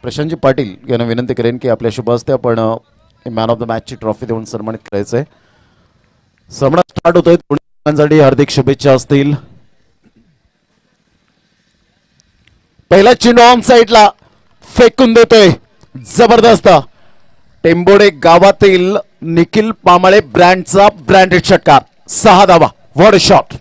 प्रशांतजी पाटील यांना विनंती करेन की आपल्या शुभ हस्ते आपण मॅन ऑफ द मॅचची ट्रॉफी देऊन सन्मानित करायचं आहे. सामना स्टार्ट होतोय. दोन्ही हार्दिक शुभेच्छा असतील. पहिला चेंडू ऑन साइडला फेकून देतोय जबरदस्त. टेंबोडे गावातील निखिल पामाळे ब्रँडचा ब्रँडेड षटकार. 6 धावा. What a shot.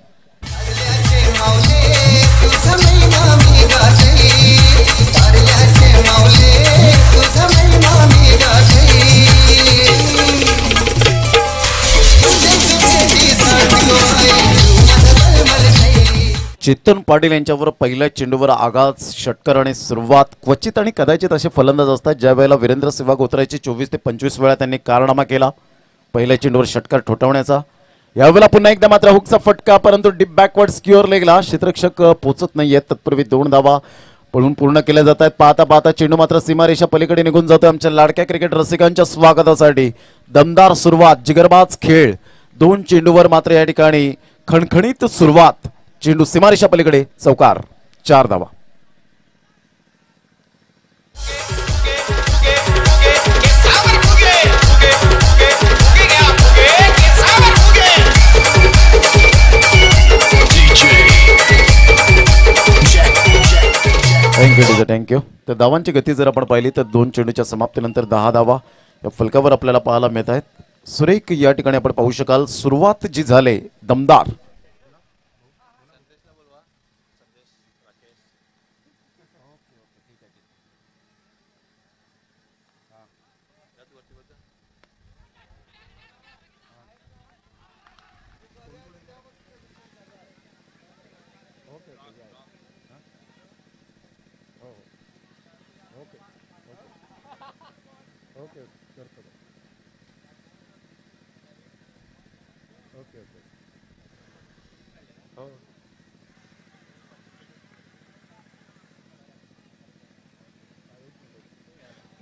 Chetan Patil यांच्यावर पहिल्या चेंडूवर आघात षटकार आणि सुरुवात. क्वचित आणि कदाचित असे फलंदाज असतात ज्या वेळेला वीरेंद्र सेहवाग उतरायचे 24 ते 25 वेळा त्यांनी कारनामा केला पहिल्या चेंडूवर षटकार ठोठावण्याचा. यावेळेला पुन्हा एकदा मात्र हुकचा फटका, परंतु डीप बॅकवर्ड स्क्युअर लेगला क्षेत्ररक्षक पोहोचत नाहीयेत. तत्पूर्वी 2 धावा पळून पूर्ण केल्या जात आहेत. पाहता पाहता चेंडू मात्र सीमारेषा पलीकडे निघून जातोय. आमच्या लाडक्या क्रिकेट रसिकांच्या स्वागतासाठी दमदार सुरुवात, जिगरबाज खेळ. 2 चेंडूवर मात्र या ठिकाणी खणखणीत सुरुवात. चेंडू सीमारेषा पलीकडे चौकार. 4 धावा. थँक्यू. तर धावांची गती जर आपण पाहिली तर 2 चेंडूच्या समाप्तीनंतर 10 धावा या फलकावर आपल्याला पाहायला मिळत आहेत. सुरेख या ठिकाणी आपण पाहू शकाल. सुरुवात जी झाली दमदार.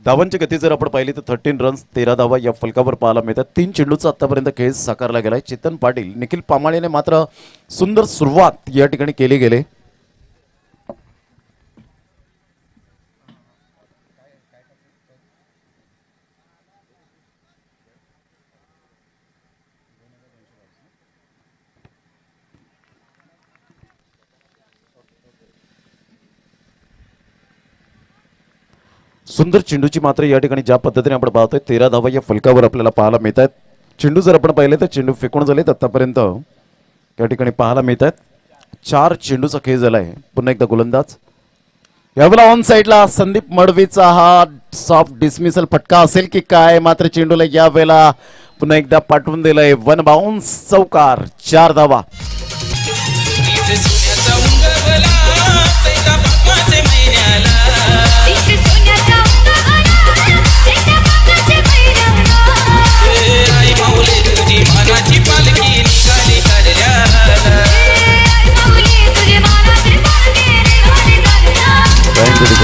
धावांची गती जर आपण पाहिली तर 13 रन्स 13 धावा या फलकावर पाहायला मिळतात. 3 चेंडूचा आतापर्यंत खेळ साकारला गेलाय. चेतन पाटील, निखिल पामाळेने मात्र सुंदर सुरुवात या ठिकाणी केली गेले. सुंदर चेंडूची मात्र या ठिकाणी ज्या पद्धतीने आपण पाहतोय 13 धावा या फलकावर आपल्याला पाहायला मिळत आहेत. चेंडू जर आपण पाहिले तर चेंडू फेकून झालेत आतापर्यंत या ठिकाणी पाहायला मिळत आहेत. 4 चेंडूचा खेळ झालाय. पुन्हा एकदा गोलंदाज. यावेळेला ऑन साइडला संदीप मडवीचा हा सॉफ्ट डिसमिसल फटका असेल की काय, मात्र चेंडूला या वेळेला पुन्हा एकदा पाठवून दिलाय. 1 बाउन्स चौकार. 4 धावा.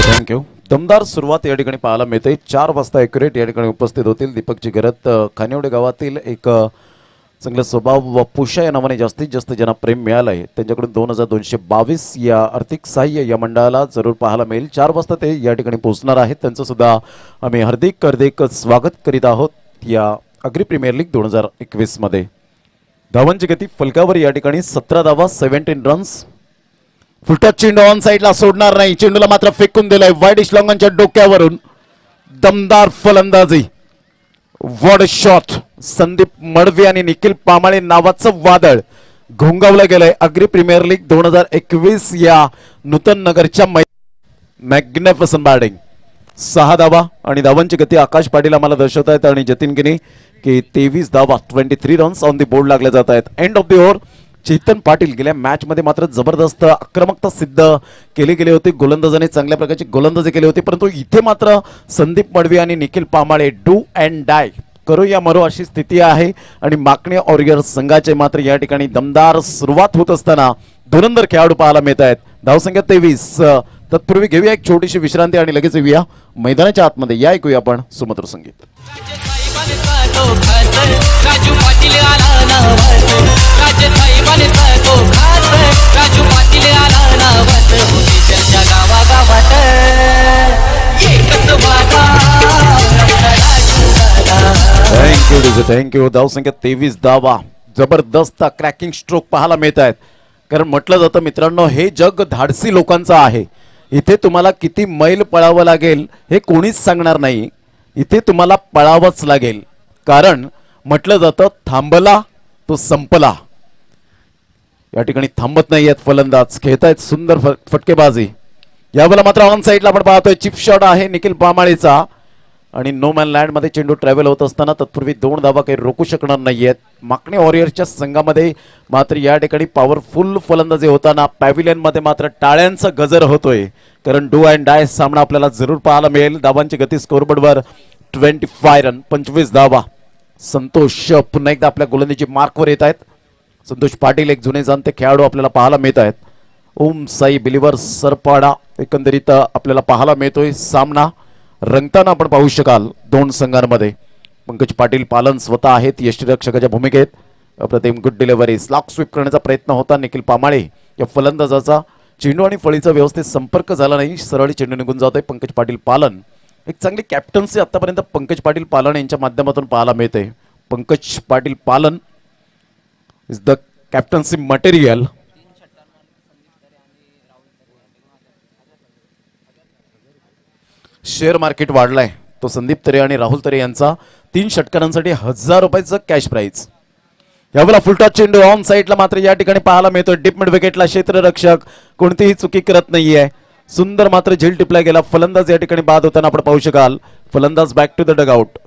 थँक्यू. दमदार सुरुवात या ठिकाणी पाहायला मिळते. 4 वाजता ॲक्युरेट या ठिकाणी उपस्थित होतील. दीपक जिगरत खानिवडे गावातील एक चांगला स्वभाव व पुषा या नावाने जास्तीत जास्त ज्यांना प्रेम मिळालं आहे त्यांच्याकडून 2222 या आर्थिक सहाय्य या मंडळाला जरूर पाहायला मिळेल. 4 वाजता ते या ठिकाणी पोहोचणार आहेत. त्यांचं सुद्धा आम्ही हार्दिक स्वागत करीत आहोत या अग्री प्रीमियर लीग 2021 मध्ये. धावांची गती फलकावर या ठिकाणी 17 धावा 17 रन्स. फुलटॉस चेंडू ऑन साइडला सोडणार नाही. चेंडूला मात्र फेकून दिलाय वाईडिश लॉंगनच्या डोक्यावरून. दमदार फलंदाजी. What a shot. Sandeep Madavi आणि निखिल पामाळे नावाचं वादळ घोंगावलं गेलंय अग्री प्रीमियर लीग 2021 या नूतन नगरच्या मॅग्निफिसंट बॅटिंग. 6 धावा आणि धावांची गती आकाश पाटील आम्हाला दर्शवत आहेत आणि जतीन गिनी की 23 धावा 23 रन्स ऑन दी बोर्ड लागले जात आहेत. End of the over. Chetan Patil गेल्या मॅच मध्ये मात्र जबरदस्त आक्रमकता सिद्ध केली गेली होती. गोलंदाजाने चांगल्या प्रकारची गोलंदाजी केली होती, परंतु इथे मात्र संदीप मडवी आणि निखिल पामाळे डू अँड डाय करो या मरो अशी स्थिती आहे. आणि माकणे वॉरियर्स संघाचे मात्र या ठिकाणी दमदार सुरुवात होत असताना धुरंधर खेळाडू पाहायला मिळत आहेत. धावसंख्या 23. तत्पूर्वी घेऊया एक छोटीशी विश्रांती आणि लगेच येऊया मैदानाच्या आतमध्ये. या ऐकूया आपण सुमधुर संगीत. राजू पाटील आला नावास. राजे साहेबाने तो खास. राजू पाटील आला नावास. चर्चा गावागावात एकच थँक्यू. धावसंख्या 23 धावा. जबरदस्त क्रॅकिंग स्ट्रोक पाहायला मिळत आहेत. कारण म्हटलं जातं मित्रांनो, हे जग धाडसी लोकांचं आहे. इथे तुम्हाला किती मैल पळावं लागेल हे कोणीच सांगणार नाही. इथे तुम्हाला पळावंच लागेल. कारण म्हटलं जातं थांबला तो संपला. या ठिकाणी थांबत नाही आहेत फलंदाज. खेळतायत सुंदर फटकेबाजी. यावेळेला मात्र ऑन साईडला आपण पाहतोय चिप शॉट आहे निखिल पामाळेचा. आणि नो मॅन लँड मध्ये चेंडू ट्रॅव्हल होत असताना तत्पूर्वी 2 धावा काही रोखू शकणार नाहीयेत माकणे वॉरियर्सच्या संघामध्ये. मात्र या ठिकाणी पॉवरफुल फलंदाजी होताना पॅव्हिलियन मध्ये मात्र टाळ्यांचा गजर होतोय. कारण डू अँड डाय सामना आपल्याला जरूर पाहायला मिळेल. धावांची गती स्कोरबोर्डवर 25 रन 25 धावा. संतोष पुन्हा एकदा आपल्या गोलंदाजी मार्कवर येत आहेत. संतोष पाटील एक जुने जाणते खेळाडू आपल्याला पाहायला मिळत आहेत. ओम साई बिलिव्हर्स सरपाडा एकंदरीत आपल्याला पाहायला मिळतोय. सामना रंगताना आपण पाहू शकाल दोन संघांमध्ये. पंकज पाटील पालन स्वतः आहेत यष्टीरक्षकाच्या भूमिकेत. अप्रतिम गुड डिलिव्हरी. स्लॉक स्वीप करण्याचा प्रयत्न होता निखिल पामाळे या फलंदाजाचा. चेंडू आणि फळीचा व्यवस्थित संपर्क झाला नाही. सरळ चेंडू निघून जातोय. पंकज पाटील पालन एक चांगली कॅप्टन्सी आतापर्यंत पंकज पाटील पालन यांच्या माध्यमातून पाहायला मिळते. पंकज पाटील पालन is the captaincy material. Share market वाढलाय तो संदीप तरे आणि राहुल तरे यांचा. 3 षटकारांसाठी 1000 रुपयाचं कॅश प्राइज. यावेळेला फुलटॉस चेंडू ऑन साईडला मात्र या ठिकाणी पाहायला मिळतोय. डीप मिड विकेटला क्षेत्ररक्षक कोणतीही चुकी करत नाहीये. सुंदर मात्र झेल टिपला गेला. फलंदाज या ठिकाणी बाद होताना आपण पाहू शकाल. फलंदाज back to the dugout.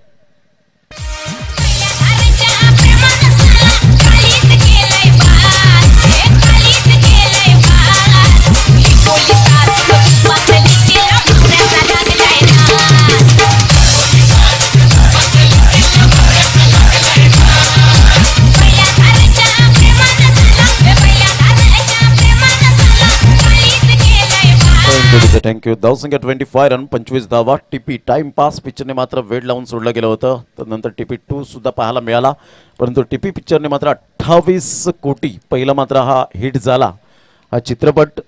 Thank you. धावसंख्या 25 रन 25 धावा. टीपी टाइम पास पिक्चरने मात्र वेळ लावून सोडलं गेलं होतं. त्यानंतर टीपी 2 सुद्धा पाहायला मिळाला. परंतु टीपी पिक्चरने मात्र 28 कोटी पहिला मात्र हा हिट झाला. हा चित्रपट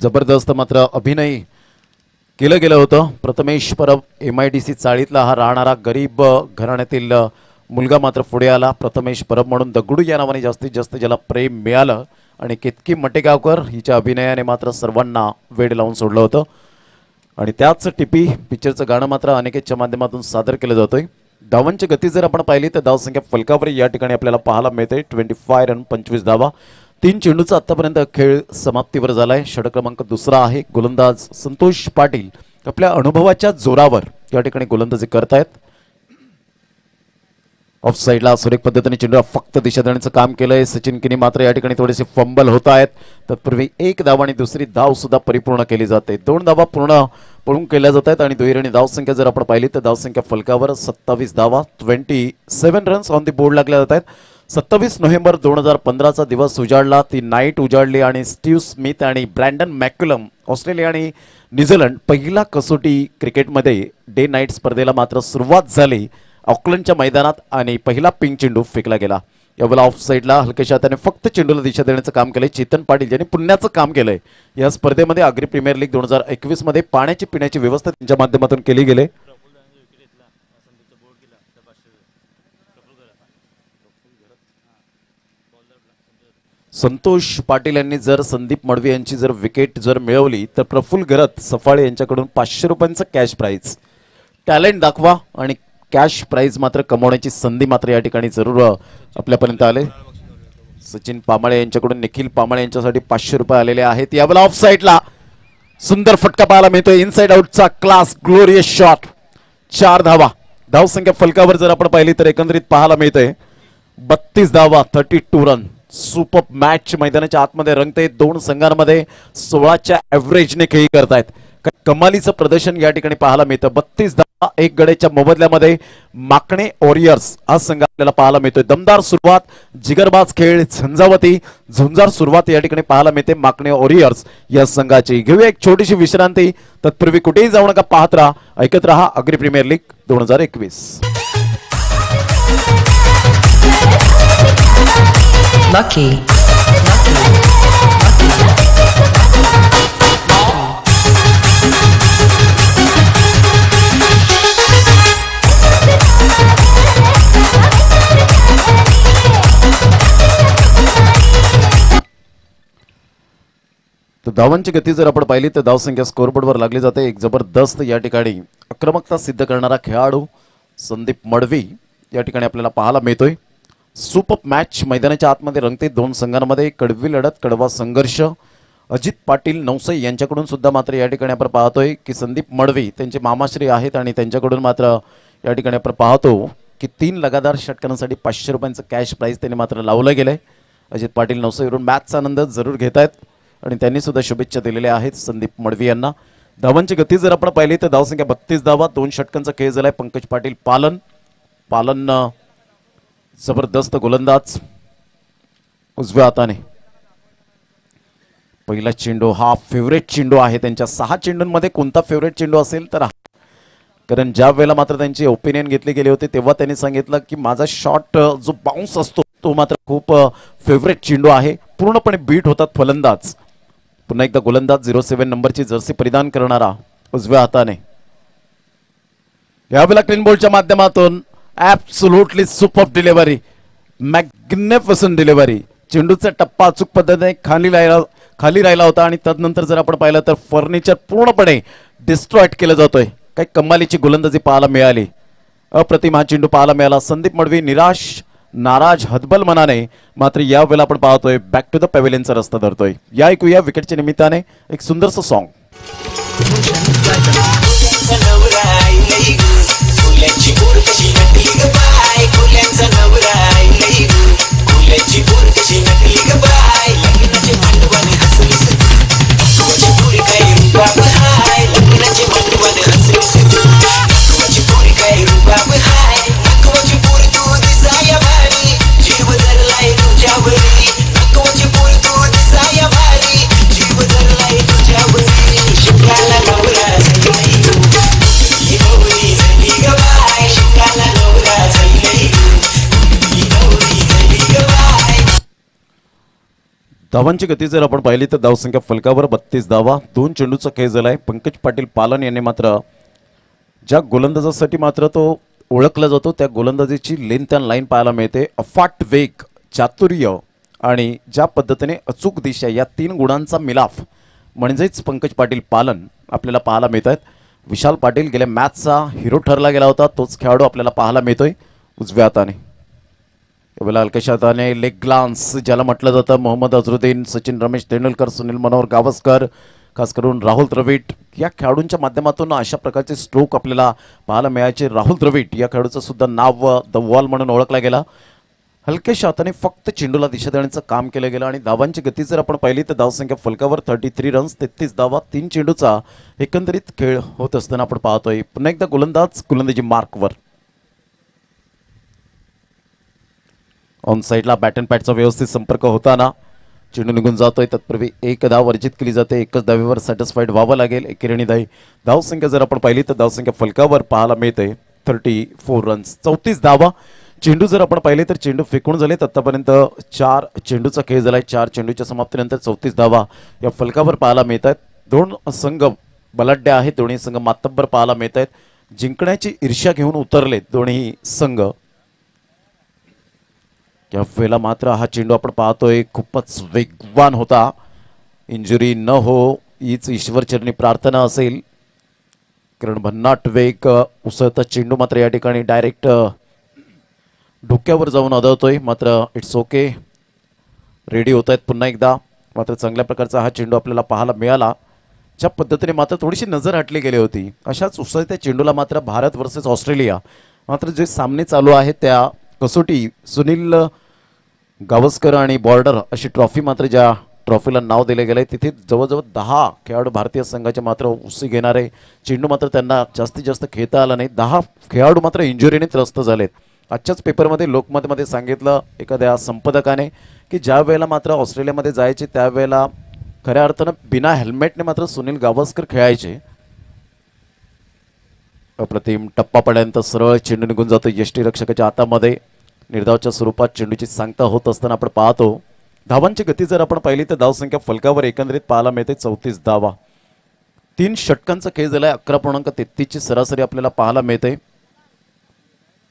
जबरदस्त मात्र अभिनय केलं गेलं होतं. प्रथमेश परब MIDC चाळीतला हा राहणारा गरीब घराण्यातील मुलगा मात्र पुढे आला. प्रथमेश परब म्हणून दगडू या नावाने जास्तीत जास्त ज्याला प्रेम मिळालं. आणि केतकी मटेगावकर हिच्या अभिनयाने मात्र सर्वांना वेड लावून सोडलं होतं. आणि त्याच टीपी पिक्चरचं गाणं मात्र अनेकेच्या माध्यमातून सादर केलं जातोय. धावांची गती जर आपण पाहिली तर धावसंख्या फलकावर या ठिकाणी आपल्याला पाहायला मिळते. 25 रन 25 धावा. 3 चेंडूचा आतापर्यंत खेळ समाप्तीवर झालाय. षटक क्रमांक 2 आहे. गोलंदाज संतोष पाटील आपल्या अनुभवाच्या जोरावर या ठिकाणी गोलंदाजी करतायत. ऑफ साईडला सुरेख पद्धतीने चेंडूला फक्त दिशा देण्याचं काम केलंय. सचिन किनी मात्र या ठिकाणी थोडेसे फंबल होत आहेत. तत्पूर्वी 1 धाव आणि दुसरी धाव सुद्धा परिपूर्ण केली जाते. 2 धावा पूर्ण पळून केल्या जात आहेत. आणि दुहेरी धावसंख्या जर आपण पाहिली तर धावसंख्या फलकावर 27 धावा 27 रन्स ऑन दी बोर्ड लागल्या जात आहेत. 27 नोव्हेंबर 2015चा दिवस उजाडला. ती नाईट उजाडली आणि स्टीव्ह स्मिथ आणि ब्रँडन मॅक्युलम ऑस्ट्रेलिया आणि न्यूझीलंड पहिला कसोटी क्रिकेटमध्ये डे नाईट स्पर्धेला मात्र सुरुवात झाली ऑकलंडच्या मैदानात. आणि पहिला पिंक चेंडू फेकला गेला. यावेळेला ऑफ साईडला हलकेशा त्याने फक्त चेंडूला दिशा देण्याचं काम केलंय. चेतन पाटील यांनी पुण्याचं काम केलंय. या स्पर्धेमध्ये आग्री प्रीमियर लीग 2021 मध्ये पाण्याची पिण्याची व्यवस्था त्यांच्या माध्यमातून केली गेली. संतोष पाटील यांनी जर संदीप मडवी यांची जर विकेट जर मिळवली तर प्रफुल्ल घरत सफाळे यांच्याकडून 500 रुपयांचं कॅश प्राइज. टॅलेंट दाखवा आणि कॅश प्राइज मात्र कमवण्याची संधी मात्र या ठिकाणी जरूर आपल्यापर्यंत आले. सचिन पामाळे यांच्याकडून निखिल पामाळे यांच्यासाठी 500 रुपये आलेले आहेत. यावेळेला ऑफ साईडला सुंदर फटका पाहायला मिळतोय. इनसाइड आउटचा क्लास ग्लोरियस शॉट. 4 धावा. धावसंख्या फलकावर जर आपण पाहिली तर एकंदरीत पाहायला मिळतंय 32 धावा 32 रन. सुपर मॅच मैदानाच्या आतमध्ये रंगते. 2 संघांमध्ये 16च्या ॲव्हरेजने खेळी करतायत. कमालीचं प्रदर्शन या ठिकाणी पाहायला मिळतं. 32 धावा 1 गड्याच्या मोबदल्यामध्ये माकणे वॉरियर्स हा संघ आपल्याला पाहायला मिळतोय. दमदार सुरुवात, जिगरबाज खेळ, झुंजार सुरुवात या ठिकाणी पाहायला मिळते माकणे वॉरियर्स या संघाची. घेऊया एक छोटीशी विश्रांती. तत्पूर्वी कुठेही जाऊ नका, पाहत राहा, ऐकत राहा Agri premier league 2021. Lucky. Lucky. धावांची गती जर आपण पाहिली तर धावसंख्या स्कोरबोर्डवर लागली जाते. एक जबरदस्त या ठिकाणी आक्रमकता सिद्ध करणारा खेळाडू संदीप मडवी या ठिकाणी आपल्याला पाहायला मिळतोय. सुपर मॅच मैदानाच्या आतमध्ये रंगते. दोन संघांमध्ये कडवी लढत, कडवा संघर्ष. अजित पाटील नवसई यांच्याकडून सुद्धा मात्र या ठिकाणी आपण पाहतोय की संदीप मडवी त्यांचे मामाश्री आहेत आणि त्यांच्याकडून मात्र या ठिकाणी आपण पाहतो की 3 लगातार षटकांसाठी 500 रुपयांचं कॅश प्राईज त्यांनी मात्र लावलं गेलंय. अजित पाटील नवसईवरून मॅचचा आनंद जरूर घेत आहेत आणि त्यांनी सुद्धा शुभेच्छा दिलेल्या आहेत संदीप मडवी यांना. धावांची गती जर आपण पाहिली तर धावसंख्या 32 धावा. 2 षटकांचा खेळ झालाय. पंकज पाटील पालन जबरदस्त गोलंदाज उजव्या हाताने. पहिला चेंडू हा फेवरेट चेंडू आहे त्यांच्या. 6 चेंडूंमध्ये कोणता फेवरेट चेंडू असेल तर कारण ज्या वेळेला मात्र त्यांची ओपिनियन घेतली गेली होती तेव्हा त्यांनी सांगितलं की माझा शॉट जो बाउन्स असतो तो मात्र खूप फेवरेट चेंडू आहे. पूर्णपणे बीट होतात फलंदाज. पुन्हा एकदा गोलंदाज 07 नंबरची जर्सी परिधान करणारा उजव्या हाताने. यावेळेला क्लीन बॉलच्या माध्यमातून absolutely super delivery, magnificent delivery. चेंडूचा टप्पा अचूक पद्धतीने खाली राहिला होता आणि तदनंतर जर आपण पाहिलं तर फर्निचर पूर्णपणे डिस्ट्रॉयड केलं जातोय. काही कमालीची गोलंदाजी पाहायला मिळाली. अप्रतिम हा चेंडू पाहायला मिळाला. संदीप मडवी निराश, नाराज, हतबल मनाने मात्र या वेळेला आपण पाहतोय बॅक टू द पॅव्हेलियनचा रस्ता धरतोय. या ऐकूया विकेटच्या निमित्ताने एक सुंदरसं सॉन्ग. धावांची गती जर आपण पाहिली तर धावसंख्या फलकावर 32 धावा. 2 चेंडूचा खेळ झालाय. पंकज पाटील पालन यांनी मात्र ज्या गोलंदाजासाठी मात्र तो ओळखला जातो त्या गोलंदाजीची लेंथ अँड लाईन पाहायला मिळते. अफाट वेग, चातुर्य आणि ज्या पद्धतीने अचूक दिशा या 3 गुणांचा मिलाफ म्हणजेच पंकज पाटील पालन आपल्याला पाहायला मिळतात. विशाल पाटील गेल्या मॅचचा हिरो ठरला गेला होता. तोच खेळाडू आपल्याला पाहायला मिळतोय उजव्या हाताने. यावेळेला हलक्याशा हाताने लेग ग्लान्स ज्याला म्हटलं जातं. मोहम्मद अझरुद्दीन, सचिन, रमेश तेंडुलकर, सुनील मनोहर गावस्कर, खास करून राहुल द्रविड या खेळाडूंच्या माध्यमातून अशा प्रकारचे स्ट्रोक आपल्याला पाहायला मिळायचे. राहुल द्रविड या खेळाडूचं सुद्धा नाव द वॉल म्हणून ओळखला गेला. हलक्याशा हाताने फक्त चेंडूला दिशा देण्याचं काम केलं गेलं आणि धावांची गती जर आपण पाहिली तर धावसंख्या फलकावर 33 रन्स, 33 धावा. 3 चेंडूचा एकंदरीत खेळ होत असताना आपण पाहतोय. पुन्हा एकदा गोलंदाजी मार्कवर. ऑन साईडला बॅट अँड पॅडचा व्यवस्थित संपर्क होताना चेंडू निघून जातोय. तत्पूर्वी 1 धाव वर्जित केली जाते. 1च धावेवर सॅटिस्फाईड व्हावं लागेल. एकेरी धावसंख्या जर आपण पाहिली तर धावसंख्या फलकावर पाहायला मिळते 34 रन्स, 34 धावा. चेंडू जर आपण पाहिले तर चेंडू फेकून झाले. आतापर्यंत 4 चेंडूचा खेळ झालाय. 4 चेंडूच्या समाप्तीनंतर 34 धावा या फलकावर पाहायला मिळतात. 2 संघ बलाढ्य आहेत. दोन्ही संघ मातब्बर पाहायला मिळत आहेत. जिंकण्याची ईर्ष्या घेऊन उतरलेत दोन्ही संघ. या वेळेला मात्र हा चेंडू आपण पाहतोय खूपच वेगवान होता. इंजुरी न हो हीच ईश्वरचरणी प्रार्थना असेल कारण भन्नाट वेग उसळता चेंडू मात्र या ठिकाणी डायरेक्ट डोक्यावर जाऊन आदळतोय. मात्र इट्स ओके, रेडी होत आहेत पुन्हा एकदा. मात्र चांगल्या प्रकारचा हा चेंडू आपल्याला पाहायला मिळाला. ज्या पद्धतीने मात्र थोडीशी नजर हटली गेली होती अशाच उसळत्या चेंडूला मात्र भारत वर्सेस ऑस्ट्रेलिया मात्र जे सामने चालू आहेत त्या कसोटी सुनील गावस्कर आणि बॉर्डर अशी ट्रॉफी मात्र ज्या ट्रॉफीला नाव दिले गेले तिथे जवळजवळ 10 खेळाडू भारतीय संघाचे मात्र उसळी घेणारे. चेंडू मात्र त्यांना जास्तीत जास्त खेळता आला नाही. 10 खेळाडू मात्र इंजुरीने त्रस्त झालेत. आजच्याच पेपरमध्ये लोकमतमध्ये सांगितलं एखाद्या संपादकाने की ज्या वेळेला मात्र ऑस्ट्रेलियामध्ये जायचे त्यावेळेला खऱ्या अर्थानं बिना हेल्मेटने मात्र सुनील गावस्कर खेळायचे. अप्रतिम टप्पा पडल्यानंतर सरळ चेंडू निघून जातो यष्टीरक्षकाच्या हातामध्ये. निर्धावच्या स्वरूपात चेंडूची सांगता होत असताना आपण पाहतो. धावांची गती जर आपण पाहिली तर धावसंख्या फलकावर एकंदरीत पाहायला मिळते 34 धावा. 3 षटकांचा खेळ झालाय. 11.33 ची सरासरी आपल्याला पाहायला मिळते.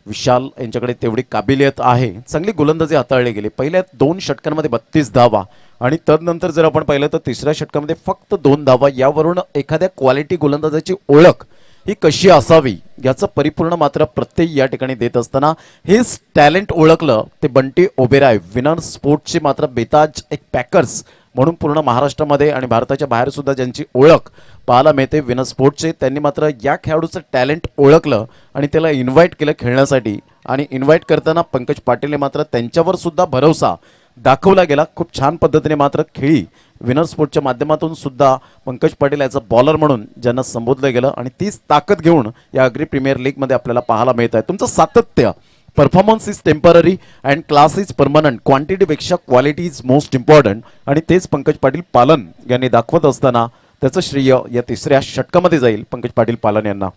विशाल यांच्याकडे तेवढी काबिलियत आहे. चांगली गोलंदाजी हाताळली गेली. पहिल्या 2 षटकांमध्ये 32 धावा आणि तदनंतर जर आपण पाहिलं तर तिसऱ्या षटकामध्ये फक्त 2 धावा. यावरून एखाद्या क्वालिटी गोलंदाजाची ओळख ही कशी असावी याचं परिपूर्ण मात्र प्रत्यय या ठिकाणी देत असताना हेच टॅलेंट ओळखलं ते बंटी ओबेरॉय. विनर स्पोर्ट्सची मात्र बेताज एक पॅकर्स म्हणून पूर्ण महाराष्ट्रामध्ये आणि भारताच्या बाहेर सुद्धा ज्यांची ओळख पाहायला मिळते विनर स्पोर्ट्सचे, त्यांनी मात्र या खेळाडूचं टॅलेंट ओळखलं आणि त्याला इन्व्हाइट केलं खेळण्यासाठी. आणि इन्व्हाइट करताना पंकज पाटीलने मात्र त्यांच्यावर सुद्धा भरोसा दाखवला गेला. खूप छान पद्धतीने मात्र खेळी विनर स्पोर्ट्सच्या माध्यमातून सुद्धा पंकज पाटील याचा बॉलर म्हणून ज्यांना संबोधलं गेलं आणि तीच ताकद घेऊन या अग्री प्रीमियर लीगमध्ये आपल्याला पाहायला मिळत आहे. तुमचं सातत्य, performance is temporary and class is permanent, क्वांटिटीपेक्षा क्वालिटी इज मोस्ट इम्पॉर्टंट आणि तेच पंकज पाटील पालन यांनी दाखवत असताना त्याचं श्रेय या तिसऱ्या षटकामध्ये जाईल पंकज पाटील पालन यांना.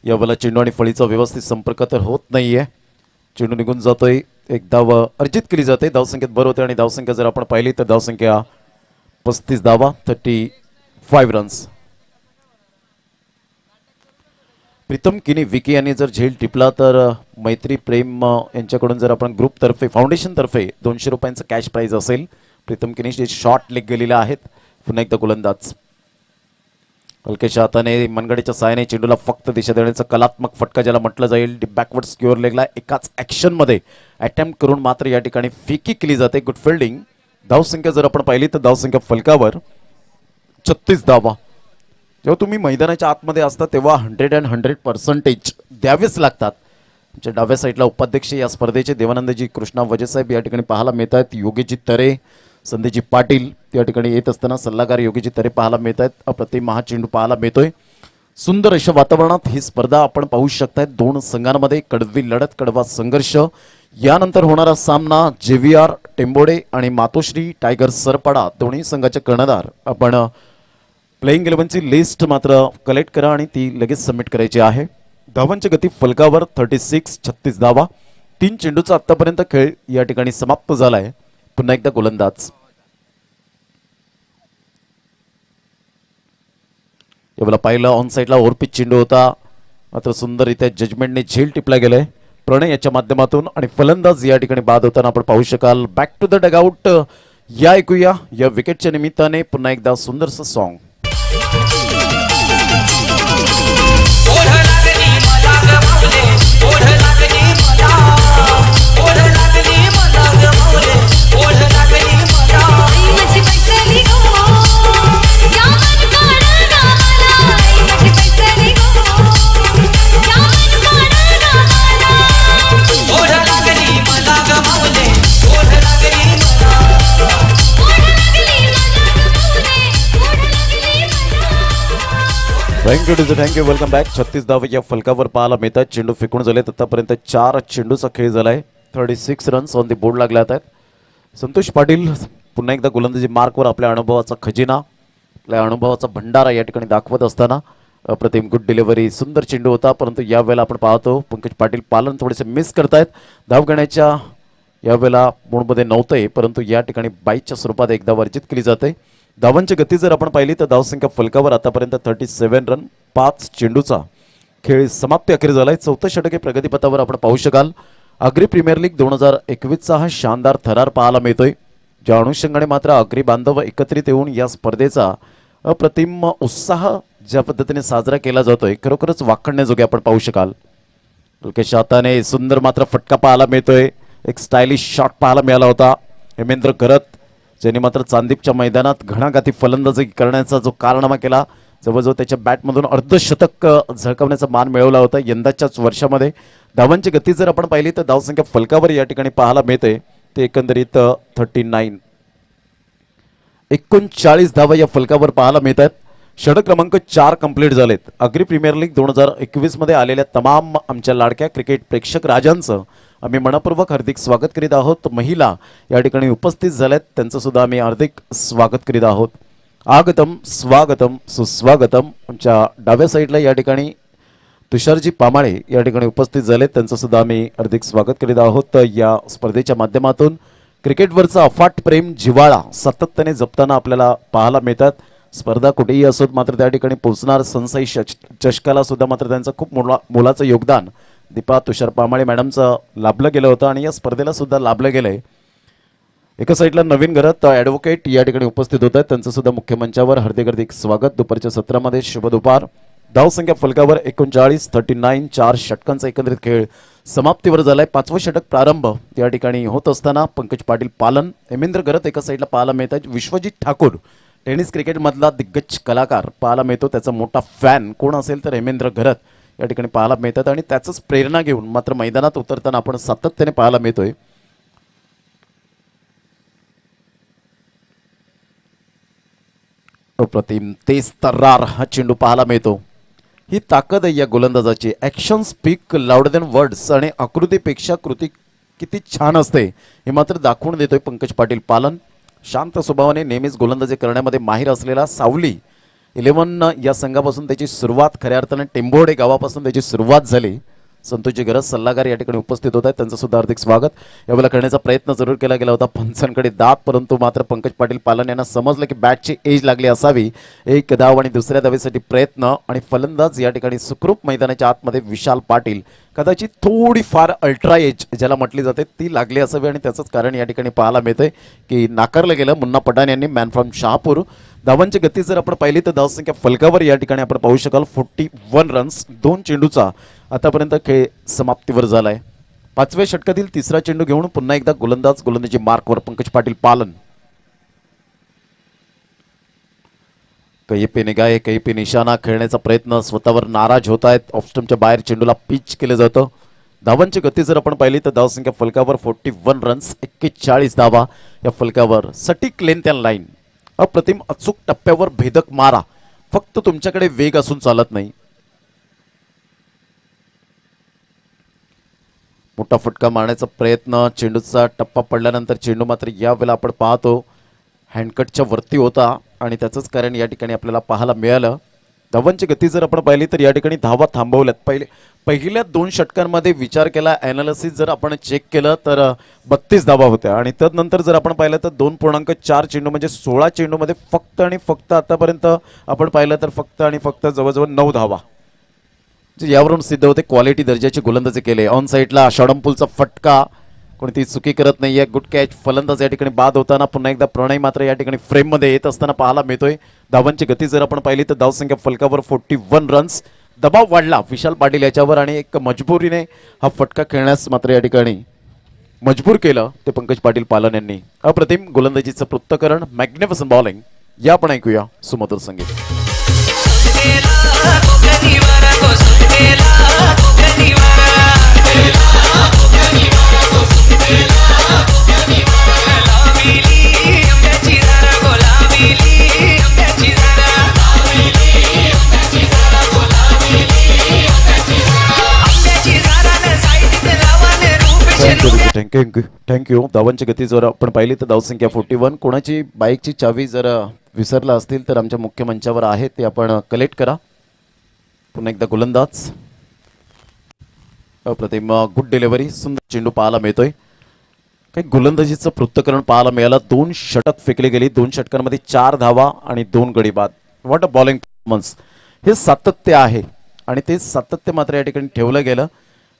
यावेळेला चेंडू आणि फळीचा व्यवस्थित संपर्क तर होत नाहीये. चेंडू निघून जातोय. एक धाव अर्जित केली जाते. धावसंख्येत भर होते आणि धावसंख्या जर आपण पाहिली तर धावसंख्या 35 धावा, 35 रन्स. प्रीतम किनी विकी यांनी जर झेल टिपला तर मैत्री प्रेम यांच्याकडून जर आपण ग्रुपतर्फे फाउंडेशनतर्फे 200 रुपयांचं कॅश प्राईज असेल. प्रीतम किनी जे शॉट लेग गेलेले आहेत. पुन्हा एकदा गोलंदाज हलकेशा हाताने मनगडीच्या साहाय्याने चेंडूला फक्त दिशा देण्याचा कलात्मक फटका ज्याला म्हटलं जाईल. बॅकवर्ड स्क्युअर लेगला एकाच ॲक्शनमध्ये अटेम्प्ट करून मात्र या ठिकाणी फेकी केली जाते. Good fielding. धावसंख्या जर आपण पाहिली तर धावसंख्या फलकावर 36 धावा. जेव्हा तुम्ही मैदानाच्या आतमध्ये असता तेव्हा 100% द्यावेच लागतात. आमच्या डाव्या साईडला उपाध्यक्ष या स्पर्धेचे देवानंदजी कृष्णा वजेसाहेब या ठिकाणी पाहायला मिळत आहेत. योगीजी तरे, संदेजी पाटील या ठिकाणी येत असताना सल्लागार योगीजी तरे पाहायला मिळत आहेत. अप्रतिम हा चेंडू पाहायला मिळतोय. सुंदर अशा वातावरणात ही स्पर्धा आपण पाहू शकताय. दोन संघांमध्ये कडवी लढत, कडवा संघर्ष. यानंतर होणारा सामना JVR टेंबोडे आणि मातोश्री टायगर सरपाडा दोन्ही संघाचे कर्णधार. आपण प्लेइंग 11ची लिस्ट मात्र कलेक्ट करा आणि ती लगेच सबमिट करायची आहे. धावांची गती फलकावर 36 धावा. 3 चेंडूचा आतापर्यंत खेळ या ठिकाणी समाप्त झालाय. पुन्हा एकदा गोलंदाज यावेळेला पाहिलं ऑन साईडला ओव्हरपिच चेंडू होता, मात्र सुंदररित्या जजमेंटने झेल टिपला गेलाय प्रणय याच्या माध्यमातून आणि फलंदाज या ठिकाणी बाद होताना आपण पाहू शकाल. बॅक टू द डगआउट या ऐकूया या विकेटच्या निमित्ताने पुन्हा एकदा सुंदरसं सॉन्ग. थँक्यू. Welcome back. 36 धावा या फलकावर पाहायला मिळतात. चेंडू फेकून झालेत. आतापर्यंत 4 चेंडूचा खेळ झालाय. 36 रन्स ऑन दी बोर्ड लागले आहेत. संतोष पाटील पुन्हा एकदा गोलंदाजी मार्कवर आपल्या अनुभवाचा खजिना, आपल्या अनुभवाचा भंडारा या ठिकाणी दाखवत असताना अप्रतिम गुड डिलिव्हरी. सुंदर चेंडू होता, परंतु यावेळेला आपण पाहतो पंकज पाटील पालन थोडेसे मिस करतायत. धाव घेण्याच्या यावेळेला मूडमध्ये नव्हते, परंतु या ठिकाणी बाईच्या स्वरूपात एकदा वर्जित केली जाते. धावांची गती जर आपण पाहिली तर धावसंख्या फलकावर आतापर्यंत 37 रन. 5 चेंडूचा खेळ समाप्ती अखेर झालाय. 4थं षटक हे प्रगतीपथावर आपण पाहू शकाल. अग्री प्रीमियर लीग 2021चा हा शानदार थरार पाहायला मिळतोय. ज्या अनुषंगाने मात्र अग्री बांधव एकत्रित येऊन या स्पर्धेचा अप्रतिम उत्साह ज्या पद्धतीने साजरा केला जातोय खरोखरच वाखणण्याजोगे आपण पाहू शकाल. हलकेशा हाताने सुंदर मात्र फटका पाहायला मिळतोय. एक स्टायलिश शॉट पाहायला मिळाला होता हेमेंद्र करत, ज्यांनी मात्र चांदीपच्या मैदानात घणाघाती फलंदाजी करण्याचा जो कारनामा केला. जवळजवळ त्याच्या बॅटमधून अर्धशतक झळकवण्याचा मान मिळवला होता यंदाच्याच वर्षामध्ये. धावांची गती जर आपण पाहिली तर धावसंख्या फलकावर या ठिकाणी पाहायला मिळते ते एकंदरीत 39 धावा या फलकावर पाहायला मिळतात. षटक क्रमांक 4 कंप्लीट झालेत. अग्री प्रीमियर लीग 2021 मध्ये आलेल्या तमाम आमच्या लाडक्या क्रिकेट प्रेक्षक राजांचं आम्ही मनपूर्वक हार्दिक स्वागत करीत आहोत. महिला या ठिकाणी उपस्थित झाल्यात, त्यांचं सुद्धा आम्ही हार्दिक स्वागत करीत आहोत. आगतम स्वागतम सुस्वागतम. आमच्या डाव्या साईडला या ठिकाणी तुषारजी पामाळे या ठिकाणी उपस्थित झालेत, त्यांचं सुद्धा आम्ही हार्दिक स्वागत करीत आहोत. या स्पर्धेच्या माध्यमातून क्रिकेटवरचा अफाट प्रेम जिव्हाळा सातत्याने जपताना आपल्याला पाहायला मिळतात. स्पर्धा कुठेही असोत मात्र त्या ठिकाणी पोहोचणार सनसाई चषकाला सुद्धा मात्र त्यांचं खूप मोलाचं योगदान दीपा तुषार पामाळे मॅडमचं लाभलं गेलं होतं आणि या स्पर्धेला सुद्धा लाभलं गेलंय। एका साईडला नवीन घरात ॲडव्होकेट या ठिकाणी उपस्थित होत आहेत, त्यांचं सुद्धा मुख्य मंचावर हार्दिक स्वागत। दुपारच्या सत्रामध्ये शुभ दुपार। धावसंख्या फलकावर 39 39 4 षटकांचा एकंदरीत खेळ समाप्तीवर झालाय। 5वं षटक प्रारंभ या ठिकाणी होत असताना पंकज पाटील पालन हेमेंद्र घरत एका साईडला पाहायला मिळत आहेत। विश्वजित ठाकूर टेनिस क्रिकेटमधला दिग्गज कलाकार पाहायला मिळतो, त्याचा मोठा फॅन कोण असेल तर हेमेंद्र घरत या ठिकाणी पाहायला मिळतात आणि त्याचंच प्रेरणा घेऊन मात्र मैदानात उतरताना आपण सातत्याने पाहायला मिळतोय। अप्रतिम तेज तर्रार हा चेंडू पाहायला मिळतो। ही ताकद आहे या गोलंदाजाची। Action speak louder than words आणि आकृतीपेक्षा कृती किती छान असते हे मात्र दाखवून देतोय पंकज पाटील पालन। शांत स्वभावाने नेहमीच गोलंदाजी करण्यामध्ये माहीर असलेला सावली 11 या संघापासून त्याची सुरुवात खऱ्या अर्थाने टेंभोडे गावापासून त्याची सुरुवात झाली। संतोषजी गरज सल्लागार या ठिकाणी उपस्थित होत आहेत, त्यांचं सुद्धा हार्दिक स्वागत। यावेळेला करण्याचा प्रयत्न जरूर केला गेला होता पंचांकडे दात, परंतु मात्र पंकज पाटील पालन यांना समजलं की बॅटची एज लागली असावी। एक धाव आणि दुसऱ्या धावेसाठी प्रयत्न आणि फलंदाज या ठिकाणी सुखरूप मैदानाच्या आतमध्ये विशाल पाटील कदाचित थोडी फार अल्ट्रा एज ज्याला म्हटली जाते ती लागली असावी आणि त्याचंच कारण या ठिकाणी पाहायला मिळतंय की नाकारलं गेलं। मुन्ना पठाण यांनी मॅन फ्रॉम शहापूर। धावांची गती जर आपण पाहिली तर धावसंख्या फलकावर या ठिकाणी आपण पाहू शकाल 41 रन्स। 2 चेंडूचा आतापर्यंत खेळ समाप्तीवर झालाय। 5व्या षटकातील तिसरा चेंडू घेऊन पुन्हा एकदा गोलंदाजी मार्कवर पंकज पाटील पालन। कहीं पे निगाह कहीं पे निशाणा खेळण्याचा प्रयत्न, स्वतःवर नाराज होत आहेत। ऑफस्टंपच्या बाहेर चेंडूला पिच केलं जातं। धावांची गती जर आपण पाहिली तर धावसंख्या फलकावर 41 रन्स 41 धावा या फलकावर। सटीक लेंथ अँड लाईन, अप्रतिम अचूक टप्प्यावर भेदक मारा, फक्त तुमच्याकडे वेग असून चालत नाही। मोठा फटका मारण्याचा प्रयत्न, चेंडूचा टप्पा पडल्यानंतर चेंडू मात्र यावेळेला आपण पाहतो हँडकटच्या वरती होता आणि त्याचंच कारण या ठिकाणी आपल्याला पाहायला मिळालं। धावांची गती जर आपण पाहिली तर या ठिकाणी धावा थांबवल्यात। पहिल्या 2 षटकांमध्ये विचार केला, ॲनालिसिस जर आपण चेक केलं तर 32 धावा होत्या आणि त्यानंतर जर आपण पाहिलं तर 2.4 चेंडू म्हणजे 16 चेंडूमध्ये फक्त आणि फक्त आतापर्यंत आपण पाहिलं तर फक्त आणि फक्त जवळजवळ 9 धावा। यावरून सिद्ध होते क्वालिटी दर्जाची गोलंदाजी केले। ऑन साईडला शॉडमपूलचा फटका, कोणती चुकी करत नाहीये, गुड कॅच। फलंदाज या ठिकाणी बाद होताना पुन्हा एकदा प्रणय मात्र या ठिकाणी फ्रेम मध्ये येत असताना पाहायला मिळतोय। धावांची गती जर आपण पाहिली तर धावसंख्या फलकावर 41 रन्स। दबाव वाढला विशाल पाटील याच्यावर आणि एक मजबुरीने हा फटका खेळण्यास मात्र या ठिकाणी मजबूर केलं ते पंकज पाटील पालन यांनी। अप्रतिम गोलंदाजीचं पृथक्करण, मॅग्निफिसंट बॉलिंग या आपण ऐकूया सुमधुर संगीत। थँक्यू। धावांची गती जर आपण पाहिली तर धावसंख्या 41। कोणाची बाईकची चावी जर विसरला असतील तर आमच्या मुख्य मंचावर आहे ते आपण कलेक्ट करा। पुन्हा एकदा गोलंदाज, अप्रतिम गुड डिलिव्हरी, सुंदर चेंडू पाहायला मिळतोय। काही गोलंदाजीचं पृथक्करण पाहायला मिळालं। 2 षटक फेकले गेली, 2 षटकांमध्ये 4 धावा आणि 2 गडी बाद। What a bowling performance. हे सातत्य आहे आणि ते सातत्य मात्र या ठिकाणी ठेवलं गेलं,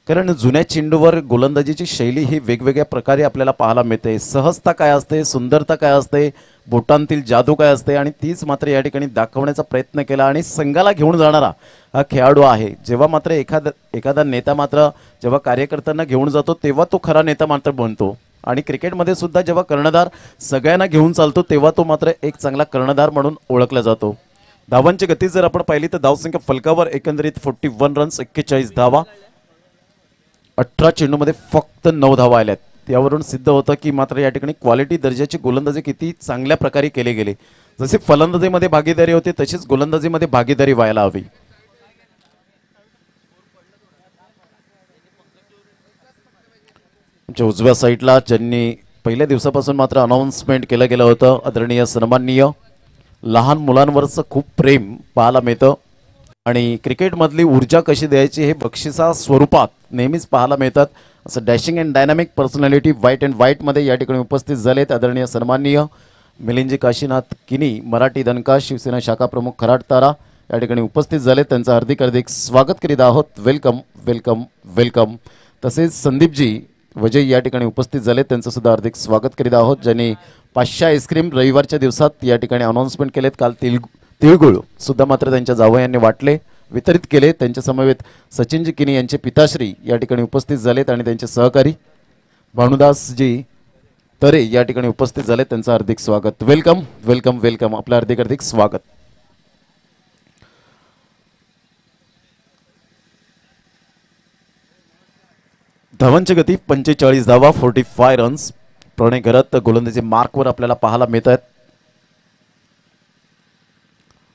कारण जुन्या चेंडूवर गोलंदाजीची शैली ही वेगवेगळ्या प्रकारे आपल्याला पाहायला मिळते। सहजता काय असते, सुंदरता काय असते, बोटांतील जादू काय असते आणि तीच मात्र या ठिकाणी दाखवण्याचा प्रयत्न केला आणि संघाला घेऊन जाणारा हा खेळाडू आहे। जेव्हा मात्र एखादा नेता मात्र जेव्हा कार्यकर्त्यांना घेऊन जातो तेव्हा तो खरा नेता मात्र बनतो आणि क्रिकेटमध्ये सुद्धा जेव्हा कर्णधार सगळ्यांना घेऊन चालतो तेव्हा तो मात्र एक चांगला कर्णधार म्हणून ओळखला जातो। धावांची गती जर आपण पाहिली तर धावसंख्या फलकावर एकंदरीत 41 रन्स 41 धावा। 18 चेंडूमध्ये फक्त 9 धावा आल्यात। यावरून सिद्ध होतं की मात्र या ठिकाणी क्वालिटी दर्जाची गोलंदाजी किती चांगल्या प्रकारे केली गेली। जसे फलंदाजीमध्ये भागीदारी होते तशीच गोलंदाजीमध्ये भागीदारी व्हायला हवी। आमच्या उजव्या साईडला ज्यांनी पहिल्या दिवसापासून मात्र अनाउन्समेंट केलं गेलं होतं, आदरणीय सन्माननीय, लहान मुलांवरचं खूप प्रेम पाहायला मिळतं आणि क्रिकेटमधली ऊर्जा कशी द्यायची हे बक्षिसा स्वरूपात नेहमीच पाहायला मिळतात। असं dashing and dynamic personality white and व्हाईटमध्ये या ठिकाणी उपस्थित झालेत आदरणीय सन्माननीय मिलिंदजी काशीनाथ किनी मराठी दणका शिवसेना शाखा प्रमुख खराड तारा या ठिकाणी उपस्थित झाले, त्यांचं हार्दिक हार्दिक स्वागत करीत आहोत। Welcome welcome welcome. तसेच संदीपजी वजय या ठिकाणी उपस्थित झाले, त्यांचं सुद्धा हार्दिक स्वागत करीत आहोत, ज्यांनी 500 आईस्क्रीम रविवारच्या दिवसात या ठिकाणी अनाउन्समेंट केलेत। काल तिळगुळ सुद्धा मात्र त्यांच्या जावयांनी वाटले, वितरित केले। त्यांच्या समवेत सचिनजी किनी यांचे पिताश्री या ठिकाणी उपस्थित झालेत आणि त्यांचे सहकारी भानुदासजी तरे या ठिकाणी उपस्थित झाले, त्यांचं हार्दिक स्वागत। वेलकम वेलकम वेलकम, आपलं हार्दिक हार्दिक स्वागत। धावांची गती 45 धावा, 45 रन्स। प्रणय घरत गोलंदाजी मार्कवर आपल्याला पाहायला मिळत आहेत।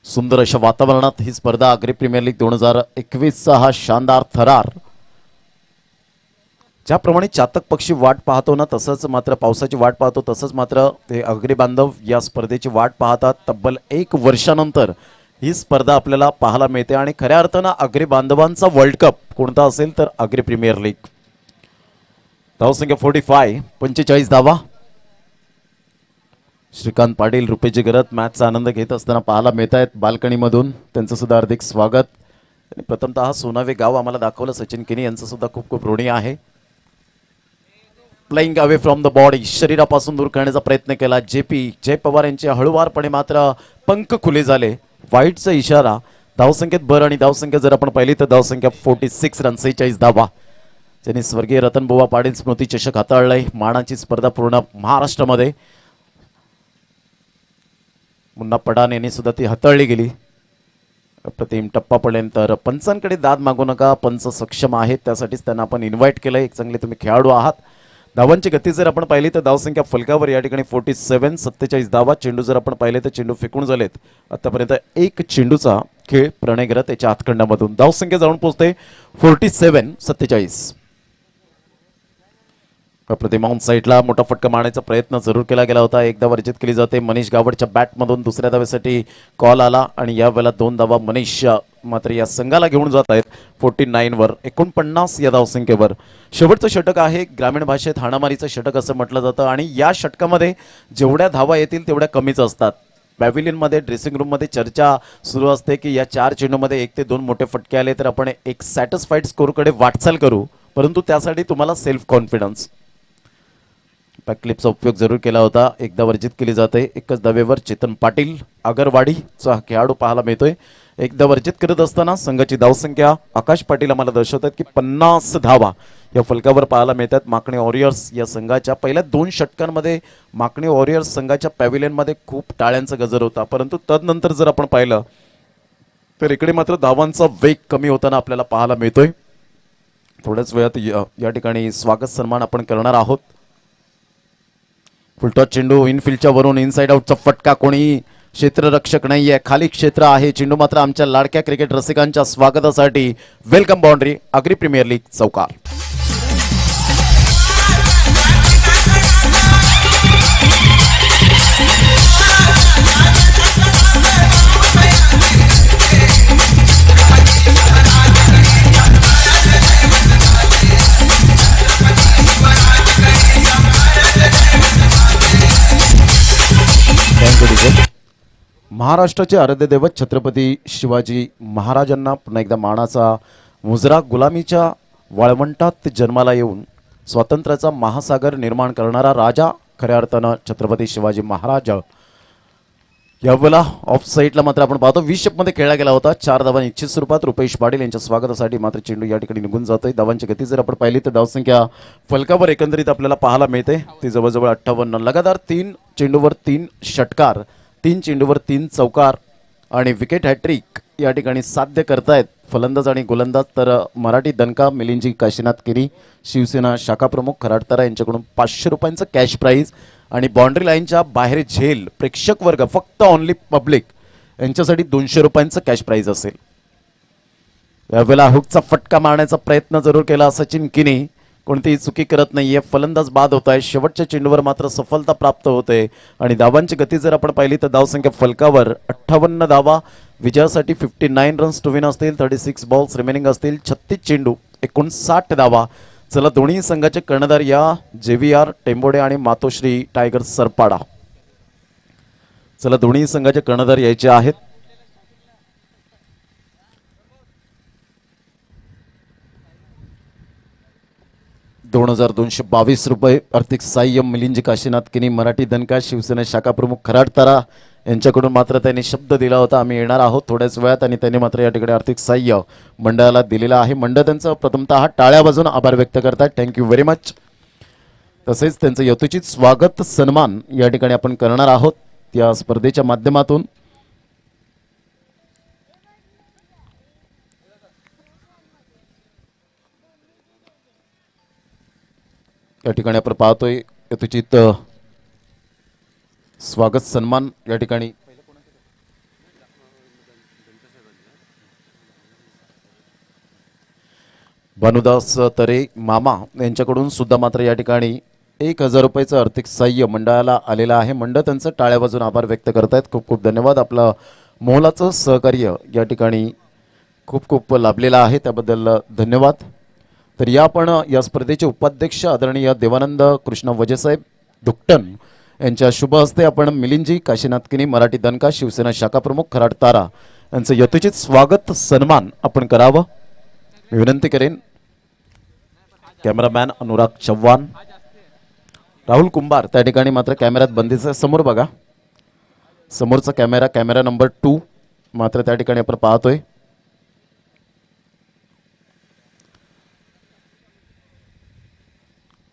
सुंदर अशा वातावरणात ही स्पर्धा आग्री प्रीमियर लीग 2021चा हा शानदार थरार, ज्याप्रमाणे चातक पक्षी वाट पाहतो ना, तसंच मात्र पावसाची वाट पाहतो, तसंच मात्र ते आगरी बांधव या स्पर्धेची वाट पाहतात। तब्बल 1 वर्षानंतर ही स्पर्धा आपल्याला पाहायला मिळते आणि खऱ्या अर्थानं आगरी बांधवांचा वर्ल्ड कप कोणता असेल तर आगरी प्रीमियर लीग। धावसंख्या 45, 45 धावा। श्रीकांत पाटील रुपेजी गरत मॅचचा आनंद घेत असताना पाहायला मिळत आहेत बाल्कनीमधून, त्यांचं सुद्धा हार्दिक स्वागत। आणि प्रथमतः सोनावे गाव आम्हाला दाखवलं सचिन किनी यांचं सुद्धा खूप खूप ऋणी आहे। Playing away from the body, शरीरापासून दूर करण्याचा प्रयत्न केला जय पवार यांचे हळूवारपणे मात्र पंख खुले झाले, वाईटचा इशारा। धावसंख्येत भर आणि धावसंख्या जर आपण पाहिली तर धावसंख्या 46 रन, 46 धावा, ज्यांनी स्वर्गीय रतनबुवा पाटील स्मृती चषक हाताळलाय। मानाची स्पर्धा पूर्ण महाराष्ट्रामध्ये मुन्ना पडान यांनी सुद्धा ती हाताळली गेली। प्रतिम टप्पापर्यंत पंचांकडे दाद मागू नका, पंच सक्षम आहेत, त्यासाठीच त्यांना आपण इन्व्हाइट केलंय। एक चांगले तुम्ही खेळाडू आहात। धावांची गती जर आपण पाहिली तर धावसंख्या फलकावर या ठिकाणी 47, 47 धावा। चेंडू जर आपण पाहिले तर चेंडू फेकून झालेत आतापर्यंत 1 चेंडूचा खेळ प्रणय घरत याच्या हातखंडामधून। धावसंख्या जाऊन पोहोचते 47, 47। प्रतिमाऊन साईडला मोठा फटका मारण्याचा प्रयत्न जरूर केला गेला होता, एकदा वर्जित केली जाते। मनीष गावडच्या बॅटमधून दुसऱ्या धावेसाठी कॉल आला आणि यावेळेला 2 धावा मनीष मात्र या संघाला घेऊन जात आहेत 49 वर, 49 या धावसंख्येवर। शेवटचं षटक आहे, ग्रामीण भाषेत हाणामारीचं षटक असं म्हटलं जातं आणि या षटकामध्ये जेवढ्या धावा येतील तेवढ्या कमीच असतात। पॅव्हिलियनमध्ये ड्रेसिंग रूममध्ये चर्चा सुरू असते की या 4 चेंडूमध्ये 1 ते 2 मोठे फटके आले तर आपण एक सॅटिस्फाईड स्कोरकडे वाटचाल करू, परंतु त्यासाठी तुम्हाला सेल्फ कॉन्फिडन्स क्लिपचा उपयोग जरूर केला होता। एकदा वर्जित केली जाते, एकच धावेवर चेतन पाटील आगरवाडीचा खेळाडू पाहायला मिळतोय। एकदा वर्जित करत असताना संघाची धावसंख्या आकाश पाटील आम्हाला दर्शवतात की 50 धावा या फलकावर पाहायला मिळतात। माकणे वॉरियर्स या संघाच्या पहिल्या 2 षटकांमध्ये माकणे वॉरियर्स संघाच्या पॅव्हिलियनमध्ये खूप टाळ्यांचा गजर होता, परंतु तदनंतर जर आपण पाहिलं तर इकडे मात्र धावांचा वेग कमी होताना आपल्याला पाहायला मिळतोय। थोड्याच वेळात या ठिकाणी स्वागत सन्मान आपण करणार आहोत। फुलटॉस चेंडू इनफिल्डच्या वरून इनसाइड आउटचा फटका, कोणी क्षेत्ररक्षक नाहीये, खाली क्षेत्र आहे। चेंडू मात्र आमच्या लाडक्या क्रिकेट रसिकांच्या स्वागतासाठी welcome boundary Agri premier league चौकार। महाराष्ट्राचे आराध्य दैवत छत्रपती शिवाजी महाराजांना पुन्हा एकदा मानाचा मुजरा, गुलामीच्या वाळवंटात जन्माला येऊन स्वातंत्र्याचा महासागर निर्माण करणारा राजा खऱ्या अर्थानं छत्रपती शिवाजी महाराज। यावेळेला ऑफ साईडला मात्र आपण पाहतो 20 मध्ये खेळला गेला होता। 4 धावा निश्चित स्वरूपात रुपेश पाटील यांच्या स्वागतासाठी मात्र चेंडू या ठिकाणी निघून जातोय। धावांची गती जर आपण पाहिली तर धावसंख्या फलकावर एकंदरीत आपल्याला पाहायला मिळते ती जवळजवळ 58। लगातार 3 चेंडूवर 3 षटकार, 3 चेंडूवर 3 चौकार आणि विकेट हॅट्रिक या ठिकाणी साध्य करतायत फलंदाज आणि गोलंदाज। तर मराठी दणका मिलिंदजी काशीनाथ किनी शिवसेना शाखा प्रमुख खराड तारा यांच्याकडून 500 रुपयांचं कॅश प्राइज आणि बाउंड्री लाईनच्या बाहेर झेल प्रेक्षक वर्ग फक्त ओनली पब्लिक यांच्यासाठी 200 रुपयांचं कॅश प्राइज असेल। यावेळेला हुकचा फटका मारण्याचा प्रयत्न जरूर केला सचिन किनी, कोणतीही चुकी करत नाहीये, फलंदाज बाद होत आहे। शेवटच्या चेंडूवर मात्र सफलता प्राप्त होते आणि धावांची गती जर आपण पाहिली तर धावसंख्या फलकावर 58 धावा, विजयासाठी 59 रन्स टू विन असतील, 36 बॉल्स रिमेनिंग असतील, 36 चेंडू 59 धावा। चला दोन्ही संघाचे कर्णधार या JVR टेंबोडे आणि मातोश्री टायगर सरपाडा। चला दोन्ही संघाचे कर्णधार यायचे आहेत. ₹2222 आर्थिक सहाय्य मिलिंद काशीनाथ किनी मराठी दणका शिवसेना शाखा प्रमुख खराड तारा यांच्याकडून मात्र त्यांनी शब्द दिला होता आम्ही येणार आहोत थोड्याच वेळात आणि त्यांनी मात्र या ठिकाणी आर्थिक सहाय्य मंडळाला दिलेला आहे. मंडळ त्यांचं प्रथमतः टाळ्या वाजवून आभार व्यक्त करतात. Thank you very much. तसेच त्यांचं यथोचित स्वागत सन्मान या ठिकाणी आपण करणार आहोत या स्पर्धेच्या माध्यमातून. या ठिकाणी आपण पाहतोय यथोचित स्वागत सन्मान या ठिकाणी भानुदास तरे मामा यांच्याकडून सुद्धा मात्र या ठिकाणी ₹1000 आर्थिक सहाय्य मंडळाला आलेला आहे. मंडळ त्यांचं टाळ्या वाजून आभार व्यक्त करतायत. खूप खूप धन्यवाद. आपलं मोलाचं सहकार्य या ठिकाणी खूप खूप लाभलेलं आहे त्याबद्दल धन्यवाद. तर या आपण या स्पर्धेचे उपाध्यक्ष आदरणीय देवानंद कृष्ण वजेसाहेब दुकटन यांच्या शुभ हस्ते आपण मिलिंदजी काशीनाथ किनी मराठी दणका शिवसेना शाखा प्रमुख खराड तारा यांचं यथोचित स्वागत सन्मान आपण करावं मी विनंती करेन. कॅमेरामॅन अनुराग चव्हाण राहुल कुंभार त्या ठिकाणी मात्र कॅमेऱ्यात बंदीचा समोर बघा. समोरचा कॅमेरा नंबर 2 मात्र त्या ठिकाणी आपण पाहतोय.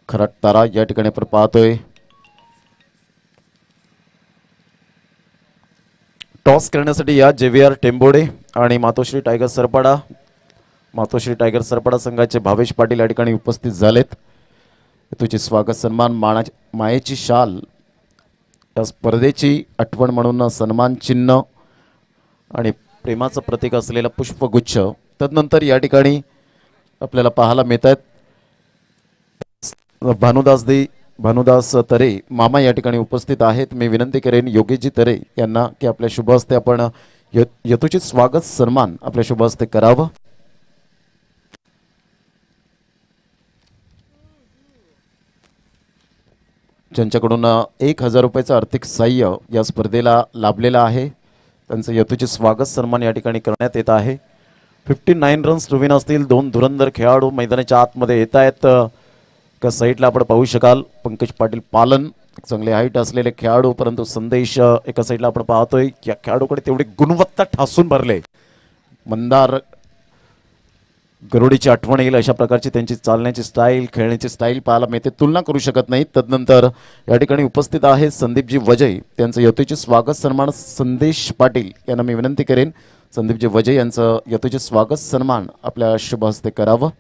खराड तारा या ठिकाणी आपण पाहतोय. टॉस करण्यासाठी या JVR टेंबोडे आणि मातोश्री टायगर सरपाडा संघाचे भावेश पाटील या ठिकाणी उपस्थित झालेत. तुझे स्वागत सन्मान मायेची शाल या स्पर्धेची आठवण म्हणून सन्मान चिन्ह आणि प्रेमाचं प्रतीक असलेला पुष्पगुच्छ तदनंतर या ठिकाणी आपल्याला पाहायला मिळत आहेत. भानुदास तरे मामा या ठिकाणी उपस्थित आहेत. मी विनंती करेन योगेशजी तरे यांना की आपल्या शुभ हस्ते आपण यथोचित स्वागत सन्मान आपल्या शुभ हस्ते करावं. ज्यांच्याकडून ₹1000 आर्थिक सहाय्य या स्पर्धेला लाभलेलं आहे त्यांचं यथोचित स्वागत सन्मान या ठिकाणी करण्यात येत आहे. 59 रन्स टुविन असतील. 2 धुरंधर खेळाडू मैदानाच्या आतमध्ये येत आहेत. का साईडला आपण पाहू शकाल पंकज पाटील पालन चांगले हाईट असलेले खेळाडू परंतु संदेश एका साईडला आपण पाहतोय या खेळाडूकडे तेवढी गुणवत्ता ठासून भरले. मंदार गरुडीची आठवण येईल अशा प्रकारची त्यांची चालण्याची स्टाईल खेळण्याची स्टाईल पाहायला मिळते. तुलना करू शकत नाही. तदनंतर या ठिकाणी उपस्थित आहे संदीपजी वजय त्यांचं यथोचित स्वागत सन्मान संदेश पाटील यांना मी विनंती करेन संदीपजी वजय यांचं यथोचित स्वागत सन्मान आपल्या शुभ हस्ते करावं.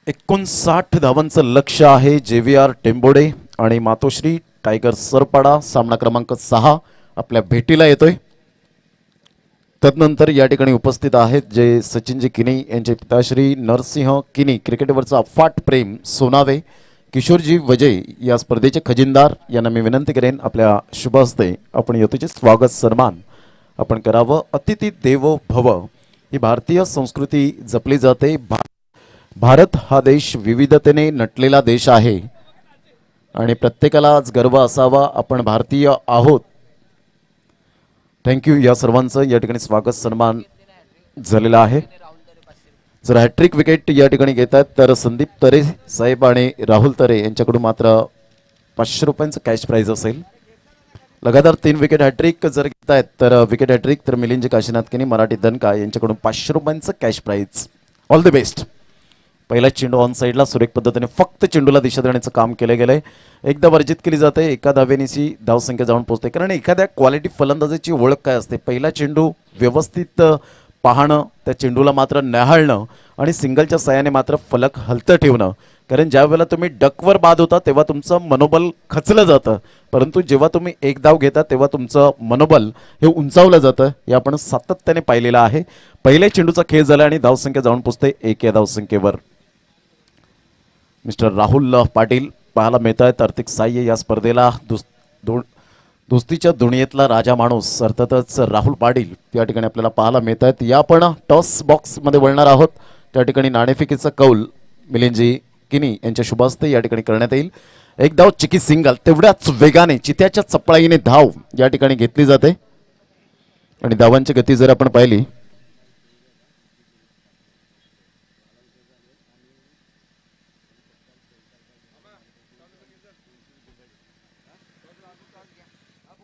$59 धावांचं लक्ष आहे. JVR टेंबोडे आणि मातोश्री टायगर सरपाडा सामना क्रमांक 6 आपल्या भेटीला येतोय. तदनंतर या ठिकाणी उपस्थित आहेत जे सचिनजी किनी यांचे पिताश्री नरसिंह किनी क्रिकेटवरचा अफाट प्रेम सोनावे किशोरजी वजय या स्पर्धेचे खजिनदार यांना मी विनंती करेन आपल्या शुभ हस्ते आपण यथोचित स्वागत सन्मान आपण करावं. अतिथी देवो भव ही भारतीय संस्कृती जपली जाते. भारत हा देश विविधतेने नटलेला देश आहे आणि प्रत्येकाला आज गर्व असावा आपण भारतीय आहोत. थँक्यू. या सर्वांचं या ठिकाणी स्वागत सन्मान झालेला आहे. जर हॅट्रिक विकेट या ठिकाणी घेत आहेत तर संदीप तरे साहेब आणि राहुल तरे यांच्याकडून मात्र ₹500 कॅश प्राइज असेल. लगातार 3 विकेट हॅट्रिक जर घेत आहेत तर विकेट हॅट्रिक तर मिलिंद काशीनाथ किनी मराठी दणका यांच्याकडून ₹500 cash prize. All the best. पहिला चेंडू ऑन साईडला सुरेख पद्धतीने फक्त चेंडूला दिशा देण्याचं काम केलं गेलंय. एकदा वर्जित केली जाते एका धावेनीची धावसंख्या जाऊन पोहोचते. कारण एखाद्या क्वालिटी फलंदाजाची ओळख काय असते पहिला चेंडू व्यवस्थित पाहणं त्या चेंडूला मात्र न्याहाळणं आणि सिंगलच्या साहाय्याने मात्र फलक हलतं ठेवणं. कारण ज्या वेळेला तुम्ही डकवर बाद होता तेव्हा तुमचं मनोबल खचलं जातं परंतु जेव्हा तुम्ही एक धाव घेता तेव्हा तुमचं मनोबल हे उंचावलं जातं. हे आपण सातत्याने पाहिलेलं आहे. पहिल्या चेंडूचा खेळ झाला आणि धावसंख्या जाऊन पोहोचते 1 या धावसंख्येवर. मिस्टर राहुल पाटील पाहायला मिळत आहेत. आर्थिक सहाय्य या स्पर्धेला दोस्तीच्या दुनियेतला राजा माणूस अर्थातच राहुल पाटील या ठिकाणी आपल्याला पाहायला मिळत आहेत. या आपण टॉस बॉक्समध्ये वळणार आहोत. त्या ठिकाणी नाणेफेकीचा कौल मिलिंदजी किनी यांच्या शुभ हस्ते या ठिकाणी करण्यात येईल. एक धाव चिकी सिंगल तेवढ्याच वेगाने चित्याच्या चपळाईने धाव या ठिकाणी घेतली जाते आणि धावांची गती जर आपण पाहिली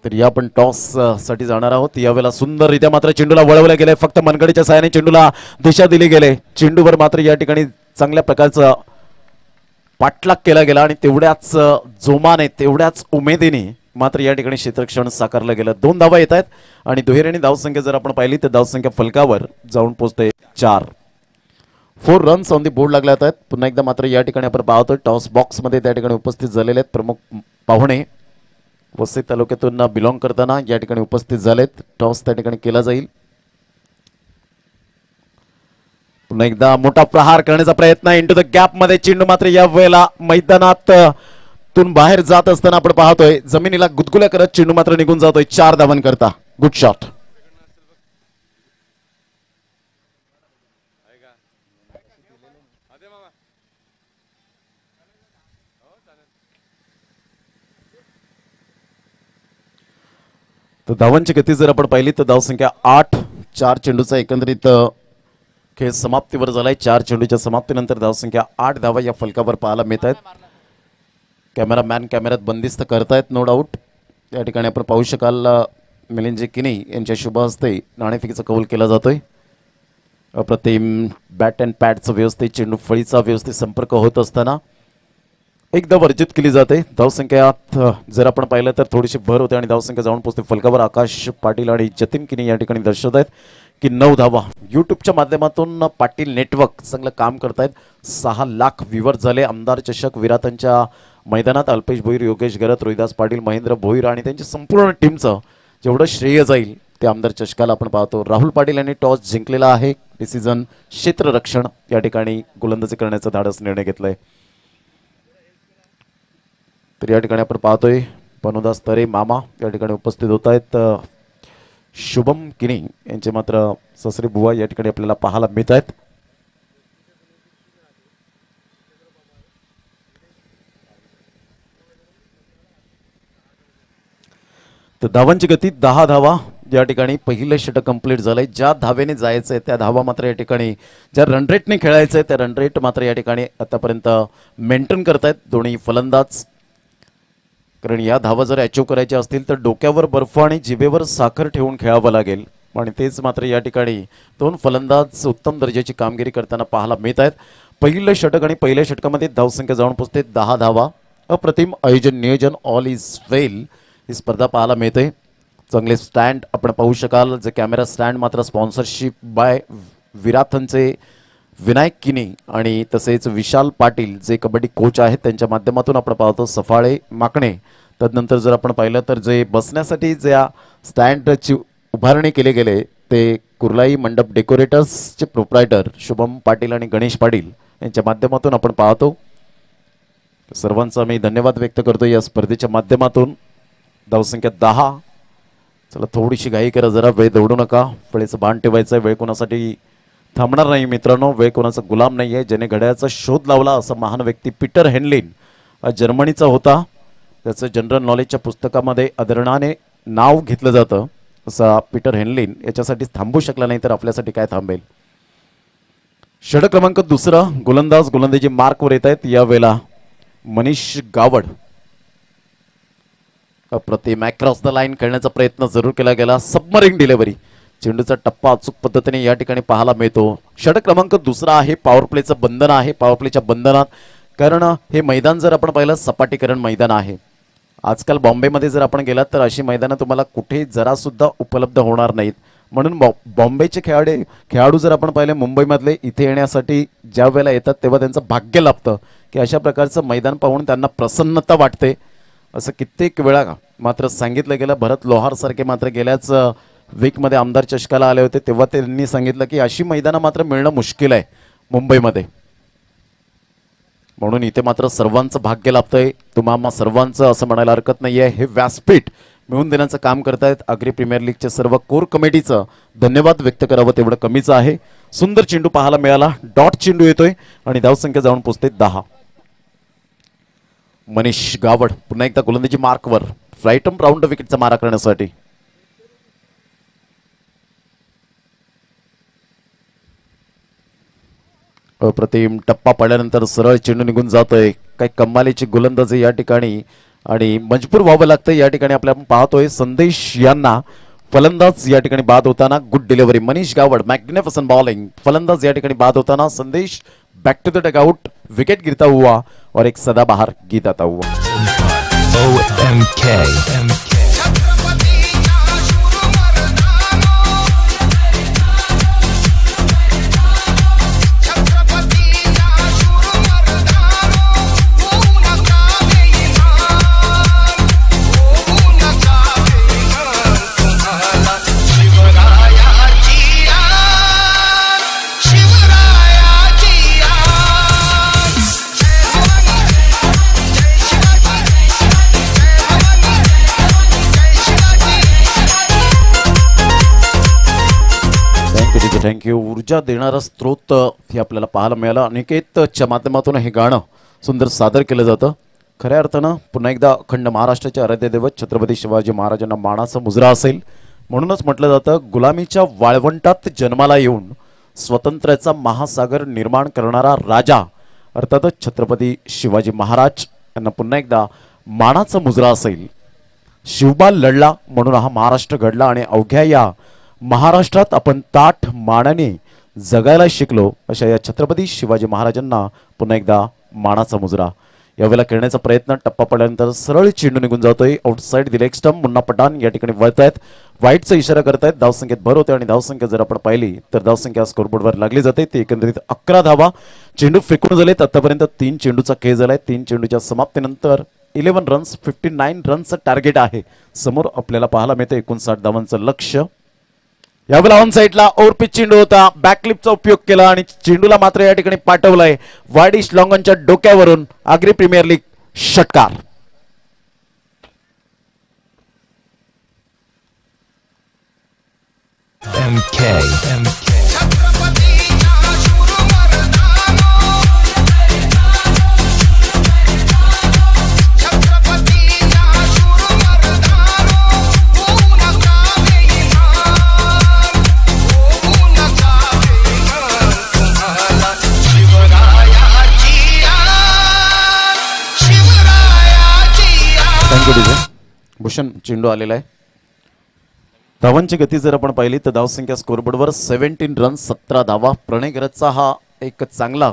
तर या आपण टॉस साठी जाणार आहोत. यावेळेला सुंदररित्या मात्र चेंडूला वळवलं गेले. फक्त मनगडीच्या साहाय्याने चेंडूला दिशा दिली गेले. चेंडूवर मात्र या ठिकाणी चांगल्या प्रकारचं पाठलाग केला गेला आणि तेवढ्याच जोमाने तेवढ्याच उमेदीने मात्र या ठिकाणी क्षेत्ररक्षण साकारलं गेलं. 2 धावा येत आहेत आणि दुहेरीने धावसंख्या जर आपण पाहिली तर धावसंख्या फलकावर जाऊन पोहोचते 4. 4 रन्स ऑन दी बोर्ड लागल्या आहेत. पुन्हा एकदा मात्र या ठिकाणी आपण पाहतोय टॉस बॉक्स मध्ये त्या ठिकाणी उपस्थित झालेले आहेत प्रमुख पाहुणे वसई तालुक्यातून बिलॉंग करताना या ठिकाणी उपस्थित झालेत. टॉस त्या ठिकाणी केला जाईल. पुन्हा एकदा मोठा प्रहार करण्याचा प्रयत्न इंटू द गॅप मध्ये चेंडू मात्र या वेळेला मैदानात तून बाहेर जात असताना आपण पाहतोय जमिनीला गुदगुल्या करत चेंडू मात्र निघून जातोय 4 धावांकरता. Good shot. तर धावांची गती जर आपण पाहिली तर धावसंख्या 8. 4 चेंडूचा एकंदरीत खेळ समाप्तीवर झालाय. 4 चेंडूच्या समाप्तीनंतर धावसंख्या 8 धावा या फलकावर पाहायला मिळत आहेत. कॅमेरामॅन कॅमेऱ्यात बंदिस्त करतायत नो डाऊट. या ठिकाणी आपण पाहू शकाल मिलिंद किनी यांच्या शुभ हस्ते नाणेफेकीचा कौल केला जातोय. अप्रतिम बॅट अँड पॅडचं व्यवस्थित चेंडू फळीचा व्यवस्थित संपर्क होत असताना एकदा वर्जित केली जाते. धावसंख्यात जर आपण पाहिलं तर थोडीशी भर होते आणि धावसंख्या जाऊन पोहोचते फलकावर. आकाश पाटील आणि जतीन किनी या ठिकाणी दर्शवत आहेत की 9 धावा. यूट्यूबच्या माध्यमातून पाटील नेटवर्क चांगलं काम करतायत. 6 लाख व्ह्यूअर झाले. आमदार चषक विराटांच्या मैदानात अल्पेश भोईर, योगेश गरत, रोहिदास पाटील, महेंद्र भोईर आणि त्यांच्या संपूर्ण टीमचं जेवढं श्रेय जाईल ते आमदार चषकाला आपण पाहतो. राहुल पाटील यांनी टॉस जिंकलेला आहे. डिसिजन क्षेत्ररक्षण या ठिकाणी गोलंदाजी करण्याचा धाडस निर्णय घेतलाय. तर या ठिकाणी आपण पाहतोय बनोदास तरे मामा या ठिकाणी उपस्थित होत आहेत. शुभम किनी यांचे मात्र ससरे बुवा या ठिकाणी आपल्याला पाहायला मिळत आहेत. तर धावांची गती 10 धावा या ठिकाणी पहिलं षटक कंप्लीट झालंय. ज्या धावेने जायचंय त्या धावा मात्र या ठिकाणी ज्या रनरेटने खेळायचंय त्या रनरेट मात्र या ठिकाणी आतापर्यंत मेंटेन करतायत दोन्ही फलंदाज. कारण या धावा जर अचीव करायच्या असतील तर डोक्यावर बर्फ आणि जिभेवर साखर ठेवून खेळावं लागेल आणि तेच मात्र या ठिकाणी 2 फलंदाज उत्तम दर्जाची कामगिरी करताना पाहायला मिळत आहेत. पहिलं षटक आणि पहिल्या षटकामध्ये धावसंख्या जाऊन पोहोचते 10 धावा. अप्रतिम आयोजन नियोजन ऑल इज वेल ही स्पर्धा पाहायला मिळते. चांगले स्टँड आपण पाहू शकाल. जे कॅमेरा स्टँड मात्र स्पॉन्सरशिप बाय विराथनचे विनायक किनी आणि तसेच विशाल पाटील जे कबड्डी कोच आहेत त्यांच्या माध्यमातून आपण पाहतो. सफाळे माकणे. तदनंतर जर आपण पाहिलं तर जे बसण्यासाठी ज्या स्टँडची उभारणी केले गेले ते कुर्लाई मंडप डेकोरेटर्सचे प्रोप्रायटर शुभम पाटील आणि गणेश पाटील यांच्या माध्यमातून आपण पाहतो. सर्वांचा मी धन्यवाद व्यक्त करतो या स्पर्धेच्या माध्यमातून. धावसंख्या 10. चला थोडीशी घाई करा जरा. वेळ दौडू नका. वेळेचं भान ठेवायचं आहे. वेळ कोणासाठी थांबणार नाही मित्रांनो. वेळ कोणाचा गुलाम नाही आहे. ज्याने घड्याळाचा शोध लावला असा महान व्यक्ती पीटर हेनलिन हा जर्मनीचा होता. त्याचं जनरल नॉलेजच्या पुस्तकामध्ये आदरणाने नाव घेतलं जातं. असा पीटर हेनलिन याच्यासाठी थांबू शकला नाही तर आपल्यासाठी काय थांबेल. षटक क्रमांक 2. गोलंदाज गोलंदाजी मार्कवर येत आहेत. यावेळेला मनीष गावड. अप्रतिम क्रॉस द लाईन खेळण्याचा प्रयत्न जरूर केला गेला. सबमरिंग डिलिव्हरी. चेंडूचा टप्पा अचूक पद्धतीने या ठिकाणी पाहायला मिळतो. षटक क्रमांक 2 आहे. पॉवर प्लेचं बंधन आहे. पॉवर प्लेच्या बंधनात कारण हे मैदान जर आपण पाहिलं सपाटीकरण मैदान आहे. आजकाल बॉम्बेमध्ये जर आपण गेलात तर अशी मैदानं तुम्हाला कुठे जरा सुद्धा उपलब्ध होणार नाहीत. म्हणून बॉम्बेचे खेळाडू जर आपण पाहिले मुंबईमधले इथे येण्यासाठी ज्या वेळेला येतात तेव्हा त्यांचं भाग्य लाभतं की अशा प्रकारचं मैदान पाहून त्यांना प्रसन्नता वाटते. असं कित्येक वेळा मात्र सांगितलं गेलं. भरत लोहार सारखे मात्र गेल्याच वीकमध्ये आमदार चषकाला आले होते तेव्हा त्यांनी सांगितलं की अशी मैदानं मात्र मिळणं मुश्किल आहे मुंबईमध्ये. म्हणून इथे मात्र सर्वांचं भाग्य लाभतंय. तुम्हाला सर्वांचं असं म्हणायला हरकत नाही आहे. हे व्यासपीठ मिळवून देण्याचं काम करतायत. आगरी प्रीमियर लीगच्या सर्व कोर कमिटीचं धन्यवाद व्यक्त करावं तेवढं कमीच आहे. सुंदर चेंडू पाहायला मिळाला. डॉट चेंडू येतोय आणि धावसंख्या जाऊन पोहोचते 10. मनीष गावड पुन्हा एकदा गोलंदाजी मार्कवर राईट आर्म राऊंड विकेटचा मारा करण्यासाठी. अप्रतिम टप्पा पडल्यानंतर सरळ चेंडू निघून जातोय. काही कमालीची गोलंदाजी या ठिकाणी आणि मजबूर व्हावं लागतं या ठिकाणी. आपल्या पाहतोय संदेश यांना फलंदाज या ठिकाणी बाद होताना. Good delivery Manish Gawad magnificent bowling. फलंदाज या ठिकाणी बाद होताना. Sandesh back to the dugout wicket गिरता हुआ और एक सदाबहार गीत आता हुआ. थँक्यू. ऊर्जा देणारा स्त्रोत हे आपल्याला पाहायला मिळालं. अनिकेतच्या माध्यमातून हे गाणं सुंदर सादर केलं जातं. खऱ्या अर्थानं पुन्हा एकदा अखंड महाराष्ट्राचे आराध्य दैवत छत्रपती शिवाजी महाराजांना मानाचा मुजरा असेल. म्हणूनच म्हटलं जातं गुलामीच्या वाळवंटात जन्माला येऊन स्वतंत्र्याचा महासागर निर्माण करणारा राजा अर्थातच छत्रपती शिवाजी महाराज यांना पुन्हा एकदा मानाचा मुजरा असेल. शिवबाल लढला म्हणून हा महाराष्ट्र घडला आणि अवघ्या या महाराष्ट्रात आपण ताठ मानाने जगायला शिकलो अशा या छत्रपती शिवाजी महाराजांना पुन्हा एकदा मानाचा मुजरा. यावेळेला खेळण्याचा प्रयत्न टप्पा पडल्यानंतर सरळ चेंडू निघून जातोय. Outside the leg stump. Munna Pathan या ठिकाणी वळतायत. वाईटचा इशारा करतायत. धावसंख्येत भर होते आणि धावसंख्या जर आपण पाहिली तर धावसंख्या स्कोरबोर्डवर लागली जाते. ती एकंदरीत 11 धावा. चेंडू फेकून झालेत. आतापर्यंत 3 चेंडूचा खेळ झालाय. 3 चेंडूच्या समाप्तीनंतर 11 रन्स 59 रन्सचं टार्गेट आहे. समोर आपल्याला पाहायला मिळतं 59 धावांचं लक्ष. यावेळेला ऑन साइडला ओव्हरपिच चेंडू होता. बॅकलिपचा उपयोग केला आणि चेंडूला मात्र या ठिकाणी पाठवलाय वाडिश लॉंगनच्या डोक्यावरून. आग्री प्रीमियर लीग षटकार. भूषण चेंडू आलेला आहे. धावांची गती जर आपण पाहिली तर धावसंख्या स्कोरबोर्डवर 17 रन 17 धावा. प्रणय गरजचा हा एक चांगला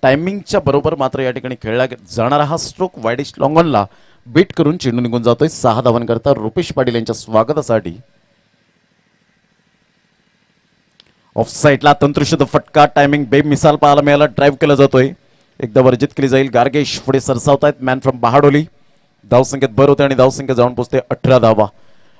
टायमिंगच्या बरोबर मात्र या ठिकाणी खेळला जाणारा हा स्ट्रोक वायडिश लॉंगनला बीट करून चेंडू निघून जातोय. 6 धावांकरता रुपेश पाटील यांच्या स्वागतासाठी. ऑफ साइडला तंत्रशुद्ध फटका. टायमिंग बेमिसाल पाहायला मिळाला. ड्राईव्ह केला जातोय. एकदा वर्जित केली जाईल. गार्गेश पुढे सरसावतायत. मॅन फ्रॉम बहाडोली. धावसंख्येत भर होते आणि धावसंख्या जाऊन पोहोचते 18 धावा.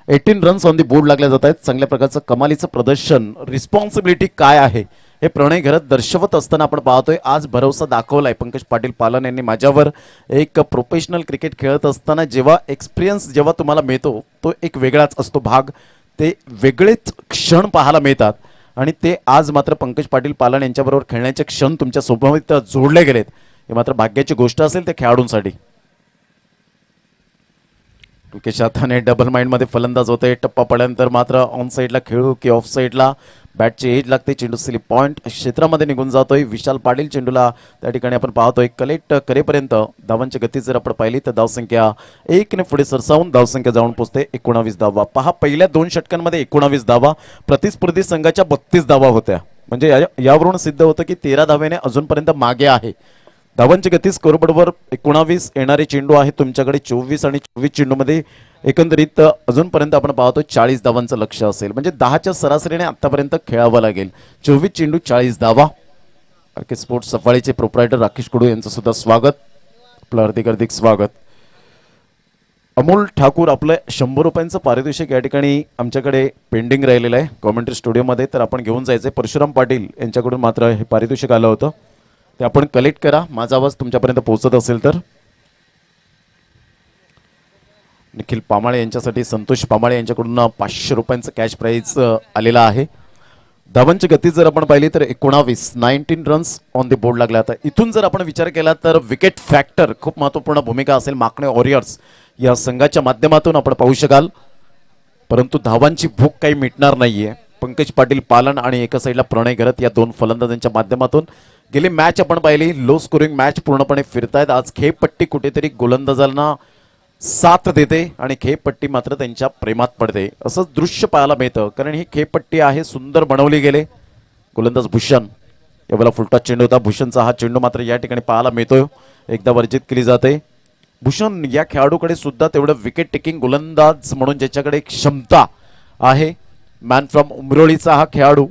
18 रन्स ऑन दी बोर्ड लागल्या जात आहेत. चांगल्या प्रकारचं कमालीचं प्रदर्शन. रिस्पॉन्सिबिलिटी काय आहे हे प्रणय घरत दर्शवत असताना आपण पाहतोय. आज भरोसा दाखवलाय पंकज पाटील पालन यांनी माझ्यावर. एक प्रोफेशनल क्रिकेट खेळत असताना जेव्हा एक्सपिरियन्स जेव्हा तुम्हाला मिळतो तो एक वेगळाच असतो भाग. ते वेगळेच क्षण पाहायला मिळतात आणि ते आज मात्र पंकज पाटील पालन यांच्याबरोबर खेळण्याचे क्षण तुमच्या सोबत जोडले गेलेत. हे मात्र भाग्याची गोष्ट असेल ते खेळाडूंसाठी. मुकेश हाताने डबल माइंड मध्ये फलंदाज होते. टप्पा पडल्यानंतर मात्र ऑन साइडला खेळू की ऑफ साइडला बॅटची एज लागते. चेंडू स्लिप पॉइंट क्षेत्रामध्ये निघून जातोय. विशाल पाटील चेंडूला त्या ठिकाणी आपण पाहतोय कलेक्ट करेपर्यंत धावांची गती जर आपण पाहिली तर धावसंख्या 1 ने पुढे सरसावून धावसंख्या जाऊन पोहोचते 19 धावा. पहा पहिल्या 2 षटकांमध्ये 19 धावा. प्रतिस्पर्धी संघाच्या 32 धावा होत्या. म्हणजे यावरून सिद्ध होतं की 13 धावेने अजूनपर्यंत मागे आहे. धावांची गती स्कोरबोर्डवर 19. येणारे चेंडू आहे तुमच्याकडे 24 आणि 24 चेंडूमध्ये एकंदरीत अजूनपर्यंत आपण पाहतो 40 धावांचं लक्ष असेल. म्हणजे 10च्या सरासरीने आतापर्यंत खेळावं लागेल. 24 चेंडू 40 धावा. आरके स्पोर्ट्स सफाळीचे प्रोप्रायटर राकेश कुडू यांचं सुद्धा स्वागत. आपलं हार्दिक स्वागत. अमोल ठाकूर आपलं 100 रुपयांचं पारितोषिक या ठिकाणी आमच्याकडे पेंडिंग राहिलेलं आहे कॉमेंट्री स्टुडिओमध्ये. तर आपण घेऊन जायचंय. परशुराम पाटील यांच्याकडून मात्र हे पारितोषिक आलं होतं ते आपण कलेक्ट करा. माझा आवाज तुमच्यापर्यंत पोहोचत असेल तर. निखिल पामाळे यांच्यासाठी संतोष पामाळे यांच्याकडून 500 रुपयांचं कॅश प्राईज आलेला आहे. धावांची गती जर आपण पाहिली तर 19 रन्स ऑन द बोर्ड लागला. आता इथून जर आपण विचार केला तर विकेट फॅक्टर खूप महत्त्वपूर्ण भूमिका असेल माकणे वॉरियर्स या संघाच्या माध्यमातून आपण पाहू शकाल. परंतु धावांची भूक काही मिटणार नाहीये. पंकज पाटील पालन आणि एका साईडला प्रणय घरत या दोन फलंदाजांच्या माध्यमातून गेली मॅच आपण पाहिली. लो स्कोरिंग मॅच पूर्णपणे फिरतायत. आज खेळपट्टी कुठेतरी गोलंदाजांना साथ देते आणि खेळपट्टी मात्र त्यांच्या प्रेमात पडते असं दृश्य पाहायला मिळतं. कारण ही खेळपट्टी आहे सुंदर बनवली गेले. गोलंदाज भूषण यावेळेला फुलटा चेंडू होता. भूषणचा हा चेंडू मात्र या ठिकाणी पाहायला मिळतोय. एकदा वर्जित केली जाते. भूषण या खेळाडूकडे सुद्धा तेवढं विकेट टेकिंग गोलंदाज म्हणून ज्याच्याकडे क्षमता आहे. मॅन फ्रॉम उमरोळीचा हा खेळाडू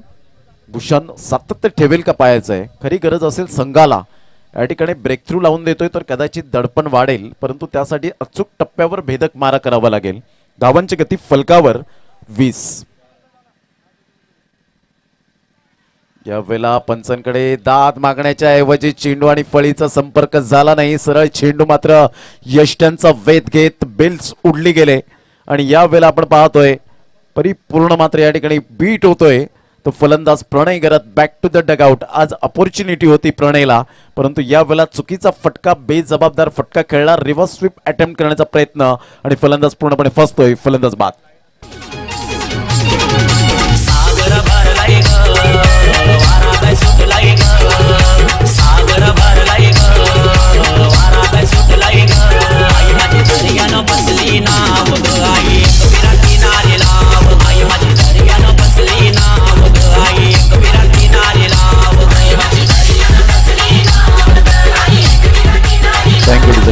भूषण सातत्य ठेवेल का पाहायचं आहे. खरी गरज असेल संघाला या ठिकाणी ब्रेक थ्रू लावून देतोय तर कदाचित दडपण वाढेल. परंतु त्यासाठी अचूक टप्प्यावर भेदक मारा करावा लागेल. धावांची गती फलकावर 20. यावेळेला पंचांकडे दाद मागण्याच्या ऐवजी चेंडू आणि फळीचा संपर्क झाला नाही. सरळ चेंडू मात्र यष्ट्यांचा वेध घेत बेल्स उडली गेले आणि यावेळेला आपण पाहतोय परिपूर्ण मात्र या ठिकाणी बीट होतोय. तो फलंदाज प्रणय घरात बॅक टू द डगआउट. आज अपॉर्च्युनिटी होती प्रणयला परंतु यावेळेला चुकीचा फटका बेजबाबदार फटका खेळला. रिव्हर्स स्वीप अटेम्प्ट करण्याचा प्रयत्न आणि फलंदाज पूर्णपणे फसतोय. फलंदाज बाद.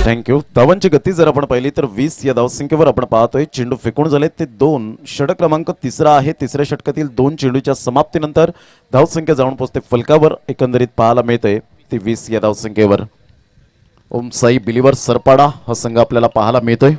थँक्यू. धावांची गती जर आपण पाहिली तर 20 या धावसंख्येवर आपण पाहतोय. चेंडू फेकून झाले ते 2. षटक क्रमांक 3 आहे. तिसऱ्या षटकातील 2 चेंडूच्या समाप्तीनंतर धावसंख्या जाऊन पोहोचते फलकावर. एकंदरीत पाहायला मिळते ती 20 या धावसंख्येवर. ओम साई बिलीवर सरपाडा हा संघ आपल्याला पाहायला मिळतोय.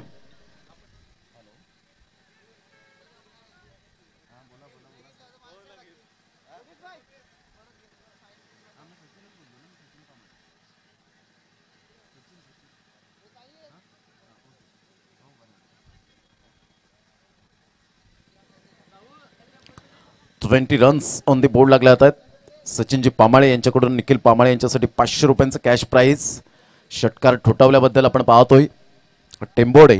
Twenty runs on the board लागले आहेत. सचिनजी पामाळे यांच्याकडून निखिल पामाळे यांच्यासाठी 500 रुपयांचं कॅश प्राइज. षटकार ठोठावल्याबद्दल आपण पाहतोय. टेंबोडे.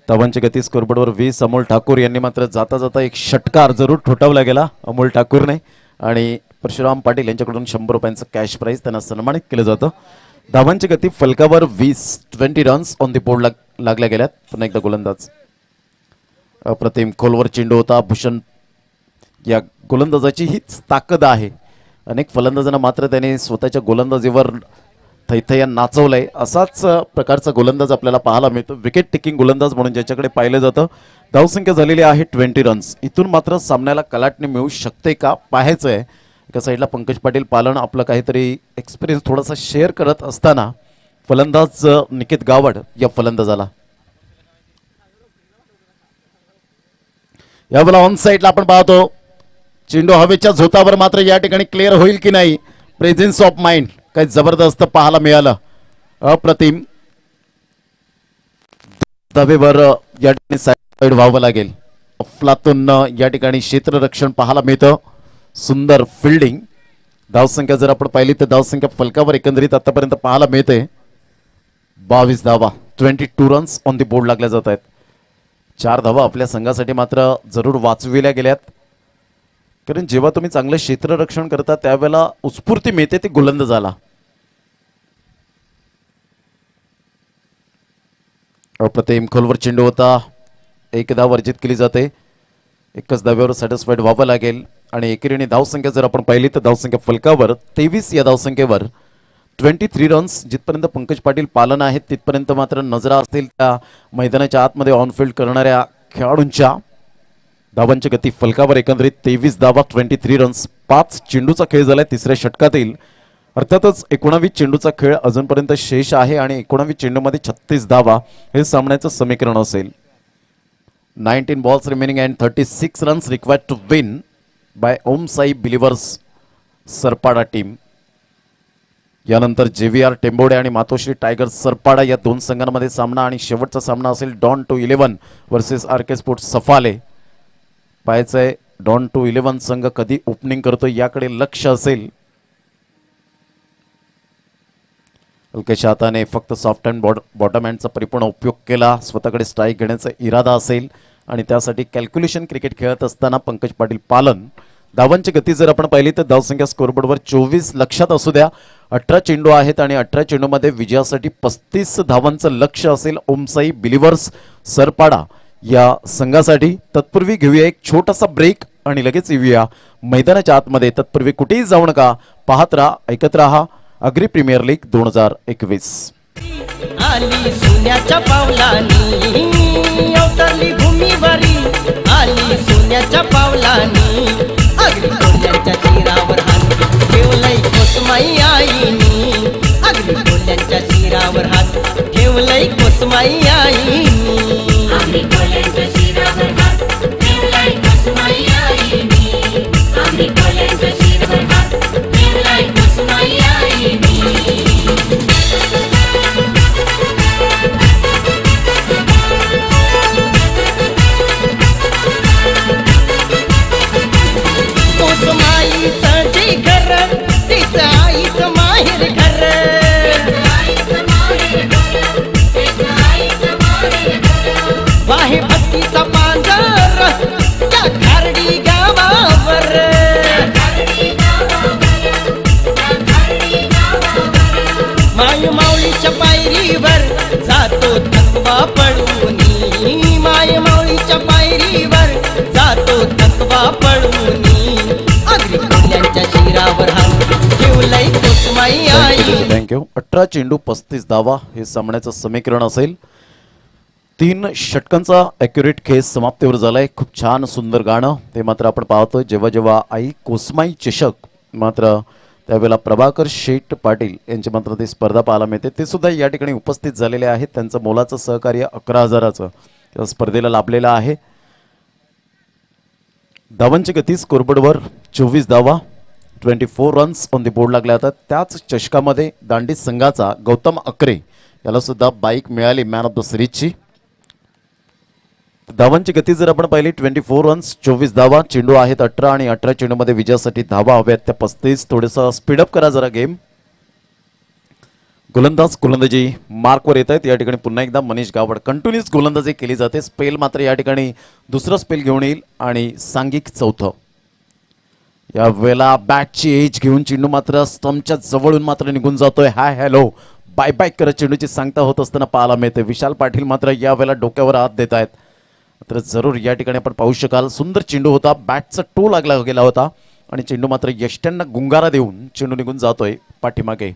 धावांची गती स्कोरबोर्डवर 20. अमोल ठाकूर यांनी मात्र जाता जाता एक षटकार जरूर ठोठावला गेला अमोल ठाकूरने आणि परशुराम पाटील यांच्याकडून 100 रुपयांचं कॅश प्राइज त्यांना सन्मानित केलं जातं. धावांची गती फलकावर 20. 20 रन्स ऑन द बोर्ड लागल्या गेल्यात. पुन्हा एकदा गोलंदाज अप्रतिम खोलवर चेंडू होता. भूषण या गोलंदाजाची हीच ताकद आहे. अनेक फलंदाजांना मात्र त्याने स्वतःच्या गोलंदाजीवर थैथया नाचवलंय. असाच प्रकारचा गोलंदाज आपल्याला पाहायला मिळतो. विकेट टेकिंग गोलंदाज म्हणून ज्याच्याकडे पाहिलं जातं. धावसंख्या झालेली आहे 20 रन्स. इथून मात्र सामन्याला कलाटणी मिळू शकते का पाहायचं आहे. एका साईडला पंकज पाटील पालन आपलं काहीतरी एक्सपिरियन्स थोडासा शेअर करत असताना फलंदाज निकेत गावड या फलंदाजाला यावेळेला ऑन साईडला आपण पाहतो. चेंडू हवेच्या झोतावर मात्र या ठिकाणी क्लिअर होईल की नाही. प्रेझेन्स ऑफ माइंड काही जबरदस्त पाहायला मिळालं. अप्रतिम. धावेवर या ठिकाणी साईड व्हावं लागेल. अफलातून या ठिकाणी क्षेत्ररक्षण पाहायला मिळतं. सुंदर फिल्डिंग. धावसंख्या जर आपण पाहिली तर धावसंख्या फलकावर एकंदरीत आतापर्यंत पाहायला मिळते 22 धावा. 22 रन्स ऑन द बोर्ड लागल्या जात आहेत. 4 धावा आपल्या संघासाठी मात्र जरूर वाचविल्या गेल्यात. कारण जेव्हा तुम्ही चांगलं क्षेत्ररक्षण करता त्यावेळेला उत्स्फूर्ती मिळते ती गोलंदाजाला. अप्रतिम खोलवर चेंडू होता. एक धाव वर्जित केली जाते. एकच धाव्यावर सॅटिस्फाईड व्हावं लागेल आणि एकेरीने धावसंख्या जर आपण पाहिली तर धावसंख्या फलकावर 23 या धावसंख्येवर 23 रन्स. जिथपर्यंत पंकज पाटील पालन आहेत तिथपर्यंत मात्र नजरा असतील त्या मैदानाच्या आतमध्ये ऑनफिल्ड करणाऱ्या खेळाडूंच्या. धावांची गती फलकावर एकंदरीत 23 धावा. 23 रन्स. 5 चेंडूचा खेळ झालाय तिसऱ्या षटकातील. अर्थातच 19 चेंडूचा खेळ अजूनपर्यंत शेष आहे आणि 19 चेंडूमध्ये 36 धावा हे सामन्याचं समीकरण असेल. 19 balls remaining and 36 runs required to win by Om Sai Believers Sarpada team. यानंतर JVR टेंबोडे आणि मातोश्री टायगर्स सरपाडा या दोन संघांमध्ये सामना आणि शेवटचा सामना असेल Don two 11 versus RK sports Safale. पाहायचंय डॉन टू 11 संघ कधी ओपनिंग करतो याकडे लक्ष असेल. हलक्याच्या हाताने फक्त सॉफ्ट अँड बॉटम हँडचा परिपूर्ण उपयोग केला. स्वतःकडे स्ट्राईक घेण्याचा इरादा असेल आणि त्यासाठी कॅल्क्युलेशन क्रिकेट खेळत असताना पंकज पाटील पालन. धावांची गती जर आपण पाहिली तर धावसंख्या स्कोरबोर्डवर 24 लक्षात असू द्या. 18 चेंडू आहेत आणि 18 चेंडूमध्ये विजयासाठी 35 धावांचं लक्ष असेल ओमसाई बिलिव्हर्स सरपाडा या संघासाठी. तत्पूर्वी घेऊया एक छोटासा ब्रेक आणि लगेच येऊया मैदानाच्या आतमध्ये. तत्पूर्वी कुठेही जाऊ नका, पाहत राहा, ऐकत राहा अग्री प्रीमियर लीग 2021. आली सोन्याच्या पावलानी अवतरली भूमीवरी, आली सोन्याच्या पावलानी अगदी कोल्ह्यांच्या शिरावर हात ठेवलंय कोसमाई आईनी, अगदी कोल्ह्यांच्या शिरावर हात ठेवलंय कोसमाई आईनी, अगदी कोल्ह्यांच्या शिरावर हात ठेवलंय कोसमाई आईनी, अगदी कोल्ह्यांच्या शिरावर हात ठेवलंय कोसमाई आईनी. कोसमाईचं जे घर तिचं आईचं माहेर घर, वाहे भक्तीचा पांजर त्या खारडी गावावर, माय माऊलीच्या पायरीवर जातो थकवा पडूनी, माय माऊलीच्या पायरीवर जातो थकवा पडूनी, अगदी कोल्ह्यांच्या शिरावर हात ठेवलंय कोसमाई आई. थँक्यू. 18 चेंडू 35 धावा हे सामन्याचं समीकरण असेल. 3 षटकांचा ॲक्युरेट खेळ समाप्तीवर झालाय. खूप छान सुंदर गाणं ते मात्र आपण पाहतोय. जेव्हा जेव्हा आई कोसमाई चषक मात्र त्यावेळेला प्रभाकर शेठ पाटील यांची मात्र ती स्पर्धा पाहायला मिळते. ते सुद्धा या ठिकाणी उपस्थित झालेले आहेत. त्यांचं मोलाचं सहकार्य 11,000चं या स्पर्धेला लाभलेलं आहे. धावांची गती स्कोरबोर्डवर 24 धावा, 24 रन्स ऑन द बोर्ड लागल्या जातात. त्याच चषकामध्ये दांडी संघाचा गौतम अकरे याला सुद्धा बाईक मिळाली मॅन ऑफ द सिरीजची. धावांची गती जर आपण पाहिली 24 रन्स 24 धावा, चेंडू आहेत 18 आणि 18 चेंडूमध्ये विजयासाठी धावा हव्यात त्या 35. थोडंसं स्पीडअप करा जरा गेम. गोलंदाजी मार्कवर येत आहेत. या ठिकाणी पुन्हा एकदा मनीष गावड कंटिन्यूस गोलंदाजी केली जाते. स्पेल मात्र या ठिकाणी दुसरं स्पेल घेऊन येईल आणि सांघिक चौथं. या वेळेला बॅटची एज घेऊन चेंडू मात्र स्टंपच्या जवळून मात्र निघून जातोय. हाय हॅलो बाय बाय करत चेंडूची सांगता होत असताना पाहायला मिळते. विशाल पाटील मात्र या वेळेला डोक्यावर हात देत आहेत. तर जरूर या ठिकाणी आपण पाहू शकाल सुंदर चेंडू होता. बॅटचा टो लागला गेला होता आणि चेंडू मात्र यष्ट्यांना गुंगारा देऊन चेंडू निघून जातोय पाठीमागे.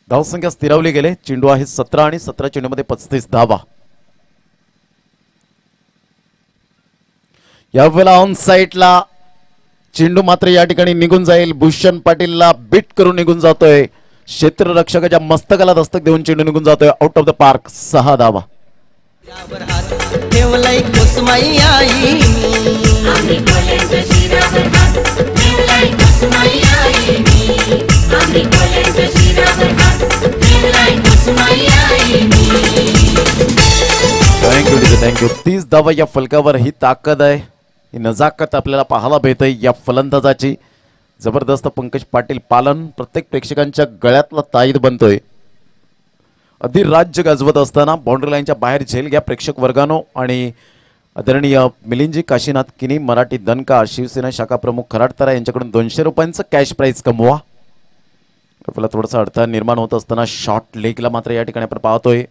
धावसंख्या स्थिरावली गेले. चेंडू आहे 17 आणि 17 चेंडूमध्ये 35 धावा. यावेळेला ऑन साईडला चेंडू मात्र या ठिकाणी निघून जाईल. भूषण पाटीलला बीट करून निघून जातोय. क्षेत्ररक्षकाच्या मस्तकाला दस्तक देऊन चेंडू निघून जातोय आउट ऑफ द पार्क. 6 धावा. ठेवलंय कोसमाई आई, आम्ही कोल्ह्यांच्या शिरावर हात ठेवलंय कोसमाई आई, आम्ही कोल्ह्यांच्या शिरावर हात ठेवलंय कोसमाई आई. थँक्यू. 30 धावा या फलकावर. ही ताकद आहे, ही नजाकत आपल्याला पाहायला मिळते या फलंदाजाची. जबरदस्त पंकज पाटील पालन प्रत्येक प्रेक्षकांच्या गळ्यातला ताईद बनतोय. अधी राज्य गाजवत असताना बाउंड्री लाईनच्या बाहेर झेल घ्या प्रेक्षक वर्गानो. आणि आदरणीय मिलिंदजी काशीनाथ किनी मराठी दनकार शिवसेना शाखा प्रमुख खराडतरा यांच्याकडून 200 रुपयांचं कॅश प्राईज कमवा. आपल्याला थोडासा अडथळा निर्माण होत असताना शॉर्ट लेगला मात्र या ठिकाणी आपण पाहतोय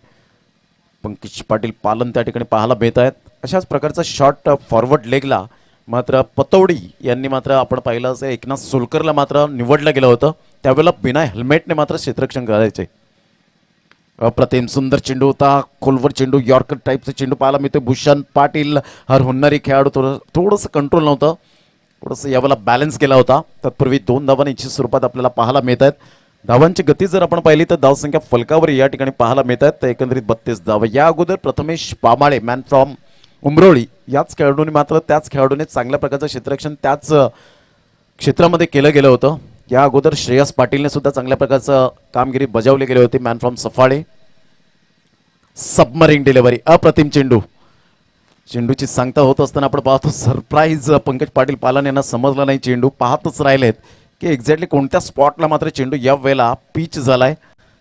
पंकज पाटील पालन त्या ठिकाणी पाहायला मिळत आहेत. अशाच प्रकारचा शॉर्ट फॉरवर्ड लेगला मात्र पतौडी यांनी मात्र आपण पाहिलं असेल एकनाथ सोलकरला मात्र निवडलं गेलं होतं. त्यावेळेला बिना हेल्मेटने मात्र क्षेत्ररक्षण करायचे. अप्रतिम सुंदर चेंडू होता. खोलवर चेंडू यॉर्कर टाईपचा चेंडू पाहायला मिळतो. भूषण पाटील हर हुन्नरी खेळाडू थोडंसं कंट्रोल नव्हतं. थोडंसं यावेळेला बॅलन्स केला होता. तत्पूर्वी 2 धावा निश्चित स्वरूपात आपल्याला पाहायला मिळत आहेत. धावांची गती जर आपण पाहिली तर धावसंख्या फलकावर या ठिकाणी पाहायला मिळत आहेत. तर एकंदरीत 32 धावा. या अगोदर प्रथमेश पामाळे मॅन फ्रॉम उमरोळी याच खेळाडूने मात्र त्याच खेळाडूने चांगल्या प्रकारचं क्षेत्ररक्षण त्याच क्षेत्रामध्ये केलं गेलं होतं. या अगोदर श्रेयस पाटीलने सुद्धा चांगल्या प्रकारचं कामगिरी बजावली गेली होती. Man from Safale submarine delivery. अप्रतिम चेंडू चेंडूची सांगता होत असताना आपण पाहतो सरप्राईज पंकज पाटील पालन यांना समजला नाही चेंडू पाहतच राहिलेत की एक्झॅक्टली कोणत्या स्पॉटला मात्र चेंडू या वेळेला पिच झालाय.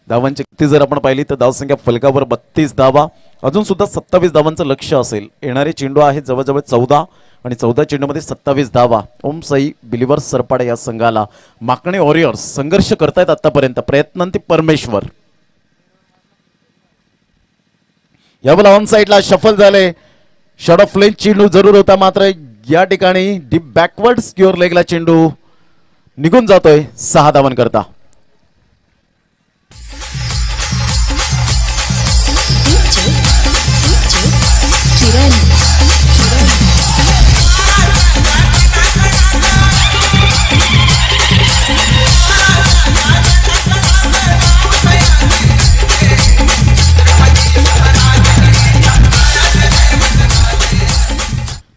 धावांची किती जर आपण पाहिली तर धावसंख्या फलकावर 32 धावा, अजून सुद्धा 27 धावांचं लक्ष असेल. येणारे चेंडू आहेत जवळजवळ 14 आणि 14 चेंडूमध्ये 27 धावा. ओम साई बिलिव्हर्स सरपाडे या संघाला माकणे वॉरियर्स संघर्ष करतायत आतापर्यंत, प्रयत्नांती परमेश्वर. यावेळेला ऑन साईडला शफल झाले, शॉट ऑफ लेग चेंडू जरूर होता, मात्र या ठिकाणी डीप बॅकवर्ड स्क्युअर लेगला चेंडू निघून जातोय 6 धावांकरता.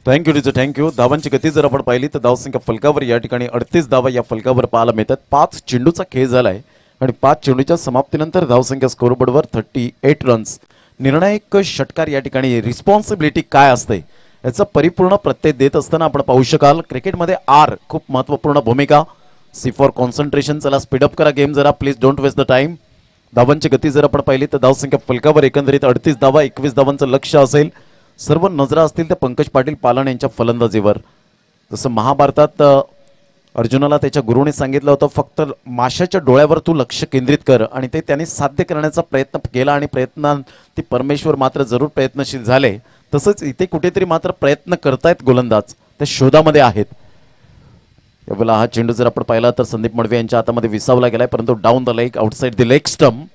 Thank you teacher thank you. धावांची गती जर आपण पाहिली तर धावसंख्या फलकावर या ठिकाणी 38 धावा या फलकावर पाहायला मिळतात. 5 चेंडूचा खेळ झालाय आणि 5 चेंडूच्या समाप्तीनंतर धावसंख्या स्कोरबोर्डवर 38 रन्स. निर्णायक षटकार या ठिकाणी रिस्पॉन्सिबिलिटी काय असते याचा परिपूर्ण प्रत्यय देत असताना आपण पाहू शकाल. क्रिकेटमध्ये आर खूप महत्त्वपूर्ण भूमिका. C for concentration. चला स्पीडअप करा गेम जरा please, don't waste the time. धावांची गती जर आपण पाहिली तर धावसंख्या फलकावर एकंदरीत 38 धावा, 21 धावांचं लक्ष असेल. सर्व नजरा असतील त्या पंकज पाटील पालन यांच्या फलंदाजीवर. जसं महाभारतात अर्जुनाला त्याच्या गुरुने सांगितलं होतं फक्त माशाच्या डोळ्यावर तू लक्ष केंद्रित कर, आणि ते त्याने साध्य करण्याचा प्रयत्न केला आणि प्रयत्नांती परमेश्वर मात्र जरूर प्रयत्नशील झाले. तसंच इथे कुठेतरी मात्र प्रयत्न करतायत गोलंदाज, त्या शोधामध्ये आहेत. यावेळेला हा चेंडू जर आपण पाहिला तर संदीप मडवे यांच्या हातामध्ये विसावला गेलाय, परंतु down the leg, outside the leg stump.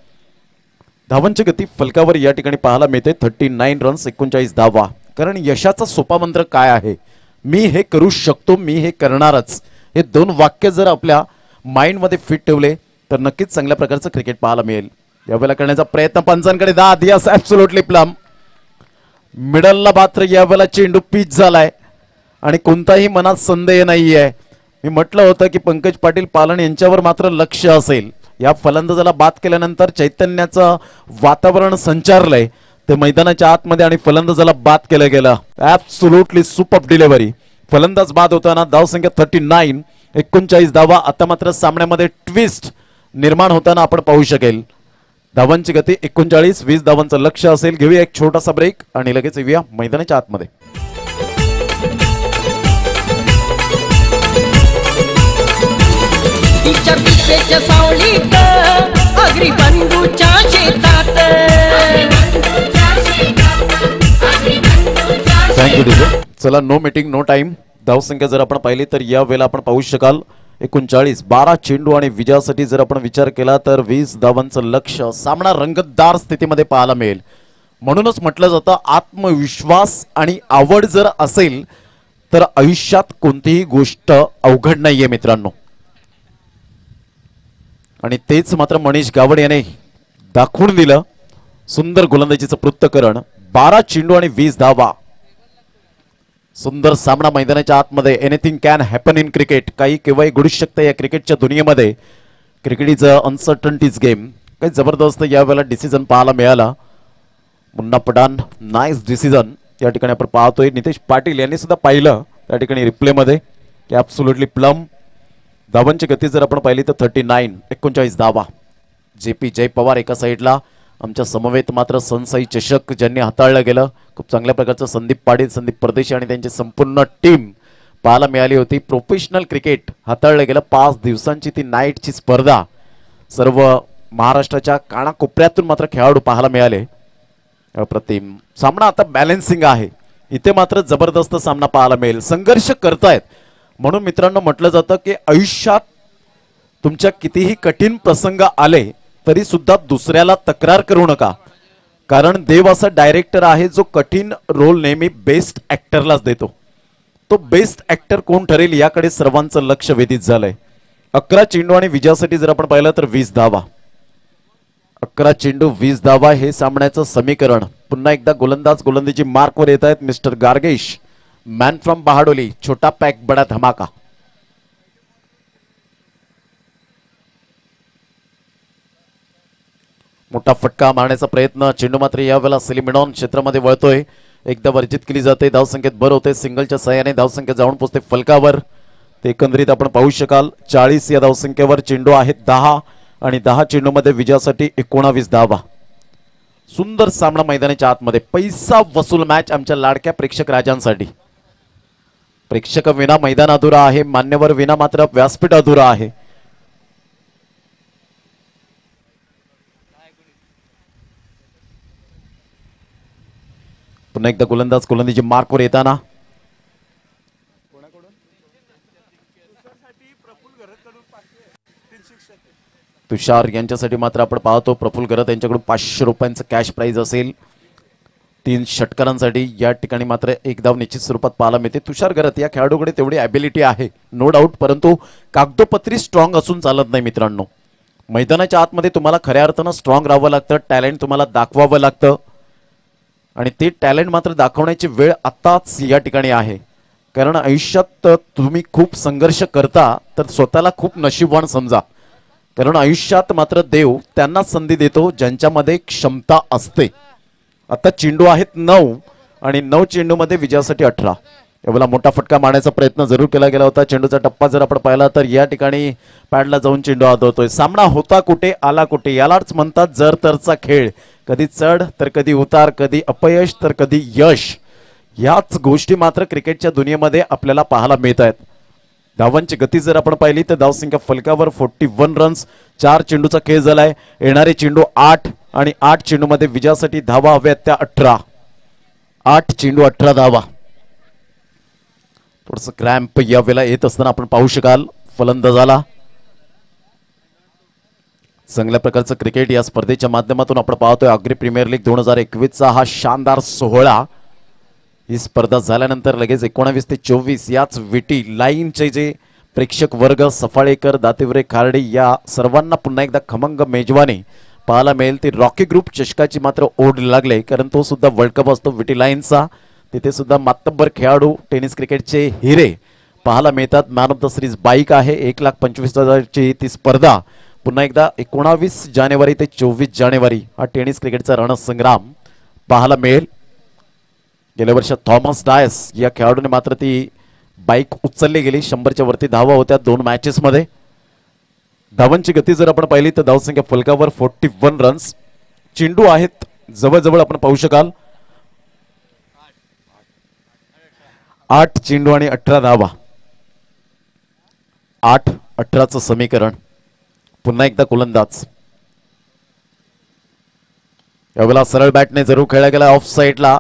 धावांची गती फलकावर या ठिकाणी पाहायला मिळते 39 रन्स, 39 धावा. कारण यशाचा सोपा मंत्र काय आहे? मी हे करू शकतो, मी हे करणारच. हे 2 वाक्य जर आपल्या माइंडमध्ये फिट ठेवले तर नक्कीच चांगल्या प्रकारचं क्रिकेट पाहायला मिळेल. यावेळेला करण्याचा प्रयत्न पंचांकडे दाद, यस ॲब्सोल्युटली प्लम. मिडलला मात्र यावेळेला चेंडू पिच झालाय आणि कोणताही मनात संदेह नाहीये. मी म्हटलं होतं की पंकज पाटील पालन यांच्यावर मात्र लक्ष असेल. या फलंदाजाला बाद केल्यानंतर चैतन्याचं वातावरण संचारलंय ते मैदानाच्या आतमध्ये आणि फलंदाजाला बाद केलं गेलं. Absolutely super delivery. फलंदाज बाद होताना धावसंख्या 39, 39 धावा. आता मात्र सामन्यामध्ये ट्विस्ट निर्माण होताना आपण पाहू शकेल. धावांची गती 39, 20 धावांचं लक्ष असेल. घेऊया एक छोटासा ब्रेक आणि लगेच येऊया मैदानाच्या आतमध्ये. तिच्या पिसेच्या सावलीत अग्री बंधूच्या शेतात. Thank you teacher. चला नो मीटिंग नो टाइम. धावसंख्या जर आपण पाहिली तर या वेळेला आपण पाहू शकाल 39, 12 चेंडू आणि विजयासाठी जर आपण विचार केला तर 20 धावांचं लक्ष. सामना रंगतदार स्थितीमध्ये पाहायला मिळेल. म्हणूनच म्हटलं जातं आत्मविश्वास आणि आवड जर असेल तर आयुष्यात कोणतीही गोष्ट अवघड नाहीये मित्रांनो. आणि तेच मात्र मनीष गावड याने दाखवून दिलं. सुंदर गोलंदाजीचं पृथ्थकरण. 12 चेंडू आणि 20 धावा. सुंदर सामना मैदानाच्या आतमध्ये. Anything can happen in cricket. काही केव्हाही घडू शकतं या क्रिकेटच्या दुनियेमध्ये. Cricket is a uncertainties game. काही जबरदस्त यावेळेला डिसिजन पाहायला मिळाला. मुन्ना पठाण नाईस डिसिजन या ठिकाणी आपण पाहतोय. नितेश पाटील यांनी सुद्धा पाहिलं त्या ठिकाणी रिप्लेमध्ये. Absolutely plum. धावांची गती जर आपण पाहिली तर 39, 39 धावा. JP जय पवार एका साईडला. आमच्या समवेत मात्र सनसाई चषक ज्यांनी हाताळलं गेलं. खूप चांगल्या प्रकारचं संदीप पाटील, संदीप परदेशी आणि त्यांची संपूर्ण टीम पाहायला मिळाली होती. प्रोफेशनल क्रिकेट हाताळलं गेलं. 5 दिवसांची ती नाईटची स्पर्धा. सर्व महाराष्ट्राच्या कानाकोपऱ्यातून मात्र खेळाडू पाहायला मिळाले. अप्रतिम सामना. आता बॅलन्सिंग आहे. इथे मात्र जबरदस्त सामना पाहायला मिळेल. संघर्ष करतायत. म्हणून मित्रांनो म्हटलं जातं की आयुष्यात तुमच्या कितीही कठीण प्रसंग आले तरी सुद्धा दुसऱ्याला तक्रार करू नका. कारण देव असा डायरेक्टर आहे जो कठीण रोल नेहमी बेस्ट ऍक्टरलाच देतो. तो बेस्ट ऍक्टर कोण ठरेल याकडे सर्वांचं लक्ष वेधित झालंय. 11 चेंडू आणि विजयासाठी जर आपण पाहिलं तर 20 धावा. 11 चेंडू 20 धावा हे सामन्याचं समीकरण. पुन्हा एकदा गोलंदाज गोलंदाजी मार्कवर येत आहेत. Mister Gargesh, man from Bahadoli. छोटा पॅक बडा धमाका. मोठा फटका मारण्याचा प्रयत्न. चेंडू मात्र यावेळेला सेलिमिनॉन क्षेत्रामध्ये वळतोय. एकदा वर्जित केली जाते, धावसंख्येत भर होते, सिंगलच्या सहाय्याने धावसंख्या जाऊन पोहोचते फलकावर. ते एकंदरीत आपण पाहू शकाल 40 या धावसंख्येवर चेंडू आहेत 10 आणि 10 चेंडूमध्ये विजयासाठी 19 धावा. सुंदर सामना मैदानाच्या आतमध्ये, पैसा वसूल मॅच आमच्या लाडक्या प्रेक्षक राजांसाठी. प्रेक्षक विना मैदान अधुरा आहे, मान्यवर विना मात्र व्यासपीठ अधुरा आहे. पुन्हा एकदा गोलंदाजी मार्कवर येताना तुषार यांच्यासाठी मात्र आपण पाहतो प्रफुल्ल गरत यांच्याकडून 500 रुपयांचं कॅश प्राइज असेल. 3 षटकारांसाठी या ठिकाणी मात्र एक धाव निश्चित स्वरूपात पाहायला मिळते. तुषार गरत या खेळाडूकडे तेवढी ॲबिलिटी आहे नो डाऊट, परंतु कागदोपत्री स्ट्रॉंग असून चालत नाही मित्रांनो. मैदानाच्या आतमध्ये तुम्हाला खऱ्या अर्थानं स्ट्रॉंग राहावं लागतं, टॅलेंट तुम्हाला दाखवावं लागतं आणि ते टॅलेंट मात्र दाखवण्याची वेळ आत्ताच या ठिकाणी आहे. कारण आयुष्यात तुम्ही खूप संघर्ष करता तर स्वतःला खूप नशीबवान समजा, कारण आयुष्यात मात्र देव त्यांना संधी देतो ज्यांच्यामध्ये क्षमता असते. आता चेंडू आहेत 9 आणि 9 चेंडूमध्ये विजयासाठी 18. यावेळेला मोठा फटका मारण्याचा प्रयत्न जरूर केला गेला होता. चेंडूचा टप्पा जर आपण पाहिला तर या ठिकाणी पॅडला जाऊन चेंडू आदळतोय. सामना होता कुठे आला कुठे, यालाच म्हणतात जर तरचा खेळ. कधी चढ तर कधी उतार, कधी अपयश तर कधी यश. याच गोष्टी मात्र क्रिकेटच्या दुनियेमध्ये आपल्याला पाहायला मिळत आहेत. धावांची गती जर आपण पाहिली तर धावसंख्या फलकावर 41 रन्स. 4 चेंडूचा खेळ झालाय. येणारे चेंडू 8 आणि 8 चेंडूमध्ये विजयासाठी धावा हव्यात त्या 18. 8 चेंडू 18 धावा. थोडस क्रॅम्प या वेळेला येत असताना आपण पाहू शकाल फलंदाजाला. चांगल्या प्रकारचं क्रिकेट या स्पर्धेच्या माध्यमातून आपण पाहतोय. अग्री प्रीमियर लीग 2021चा हा शानदार सोहळा. ही स्पर्धा झाल्यानंतर लगेच 19 ते 24 याच विटी लाईनचे जे प्रेक्षक वर्ग, सफाळेकर, दातिवरे, खार्डे या सर्वांना पुन्हा एकदा खमंग मेजवानी पाहायला मिळेल. ती रॉकी ग्रुप चषकाची मात्र ओढ लागले, कारण तो सुद्धा वर्ल्ड कप असतो विटी लाईनचा. तिथे सुद्धा मातब्बर खेळाडू, टेनिस क्रिकेटचे हिरे पाहायला मिळतात. Man of the series bike आहे. 1,25,000ची ती स्पर्धा पुन्हा एकदा 19 जानेवारी ते 24 जानेवारी हा टेनिस क्रिकेटचा रणसंग्राम पाहायला मिळेल. गेल्या वर्षात थॉमस डायस या खेळाडूने मात्र ती बाईक उचलली गेली. 100च्या वरती धावा होत्या 2 मॅचेसमध्ये. धावांची गती जर आपण पाहिली तर धावसंख्या फलकावर 41 रन्स. चेंडू आहेत जवळजवळ आपण पाहू शकाल 8 चेंडू आणि 18 धावा. 8-18चं समीकरण. पुन्हा एकदा गोलंदाज. यावेळेला सरळ बॅटने जरूर खेळला गेला ऑफ साईडला.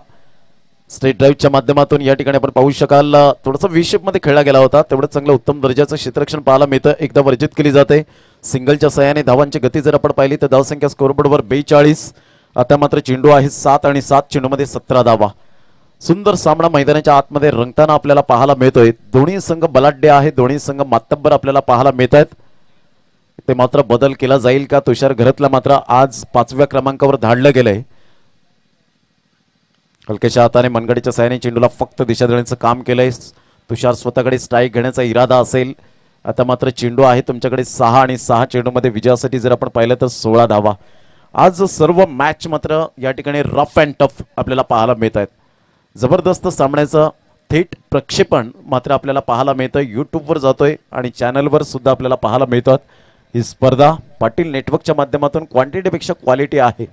स्ट्रेट ड्राईव्हच्या माध्यमातून या ठिकाणी आपण पाहू शकाल थोडंसं व्ही-शेप मध्ये खेळला गेला होता. तेवढं चांगलं उत्तम दर्जाचं क्षेत्ररक्षण पाहायला मिळतं. एकदा वर्जित केली जाते. सिंगलच्या सहाय्याने धावांची गती जर आपण पाहिली तर धावसंख्या स्कोरबोर्डवर 42. आता मात्र चेंडू आहे 7 आणि 7 चेंडूमध्ये 17 धावा. सुंदर सामना मैदानाच्या आतमध्ये रंगताना आपल्याला पाहायला मिळतोय. दोन्ही संघ बलाढ्य आहे, दोन्ही संघ मातब्बर आपल्याला पाहायला मिळत आहेत. ते मात्र बदल केला जाईल का? तुषार घरतला मात्र आज 5व्या क्रमांकावर धाडलं गेलंय. हलक्याच्या हाताने मनगडीच्या साहाय्याने चेंडूला फक्त दिशा देण्याचं काम केलंय. तुषार स्वतःकडे स्ट्राईक घेण्याचा इरादा असेल. आता मात्र चेंडू आहे तुमच्याकडे 6 आणि 6 चेंडूमध्ये विजयासाठी जर आपण पाहिलं तर 16 धावा. आज सर्व मॅच मात्र या ठिकाणी रफ अँड टफ आपल्याला पाहायला मिळत आहेत. जबरदस्त सामन्याचं थेट प्रक्षेपण मात्र आपल्याला पाहायला मिळतं. यूट्यूबवर जातोय आणि चॅनलवर सुद्धा आपल्याला पाहायला मिळतात. ही स्पर्धा पाटील नेटवर्कच्या माध्यमातून क्वांटिटीपेक्षा क्वालिटी आहे.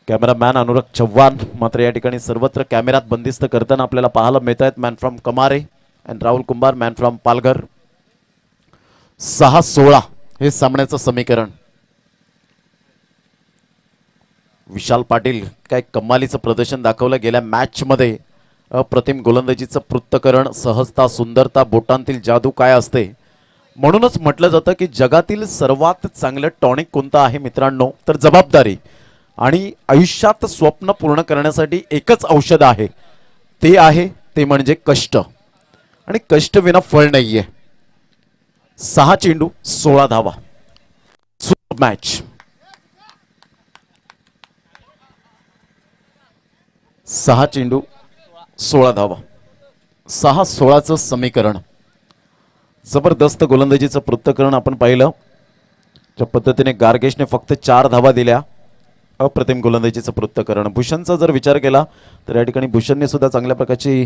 कॅमेरामॅन अनुराग चव्हाण मात्र या ठिकाणी सर्वत्र कॅमेऱ्यात बंदिस्त करताना आपल्याला पाहायला मिळत आहेत. Man from Kamare and Rahul Kumbhar man from Palghar. 6-16 हे सामन्याचं समीकरण. विशाल पाटील काय कमालीचं प्रदर्शन दाखवलं गेल्या मॅच मध्ये. अप्रतिम गोलंदाजीचं पृथक्करण, सहजता, सुंदरता, बोटांतील जादू काय असते. म्हणूनच म्हटलं जातं की जगातील सर्वात चांगलं टॉनिक कोणतं आहे मित्रांनो, तर जबाबदारी. आणि आयुष्यात स्वप्न पूर्ण करण्यासाठी एकच औषध आहे, ते आहे ते म्हणजे कष्ट. आणि कष्ट विना फळ नाहीये. 6 चेंडू 16 धावा. Super match. 6 चेंडू 16 धावा. 6-16चं समीकरण. जबरदस्त गोलंदाजीचं पृथक्करण आपण पाहिलं. ज्या पद्धतीने गार्गेशने फक्त 4 धावा दिल्या. अप्रतिम गोलंदाजीचं पृथ्थकरण. भूषणचा जर विचार केला तर या ठिकाणी भूषणने सुद्धा चांगल्या प्रकारची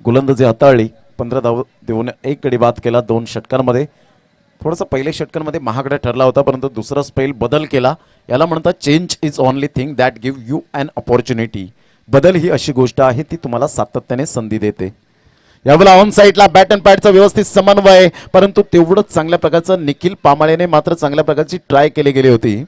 गोलंदाजी हाताळली. 15 धाव देऊन 1 गडी बाद केला 2 षटकांमध्ये. थोडासा पहिल्या षटकांमध्ये महागडा ठरला होता, परंतु दुसरा स्पेल बदल केला. याला म्हणतात change is only thing that give you an opportunity. बदल ही अशी गोष्ट आहे ती तुम्हाला सातत्याने संधी देते. यावेळेला ऑन साईडला बॅट अँड पॅडचा व्यवस्थित समन्वय, परंतु तेवढंच चांगल्या प्रकारचं निखिल पामाळेने मात्र चांगल्या प्रकारची ट्राय केली गेली होती.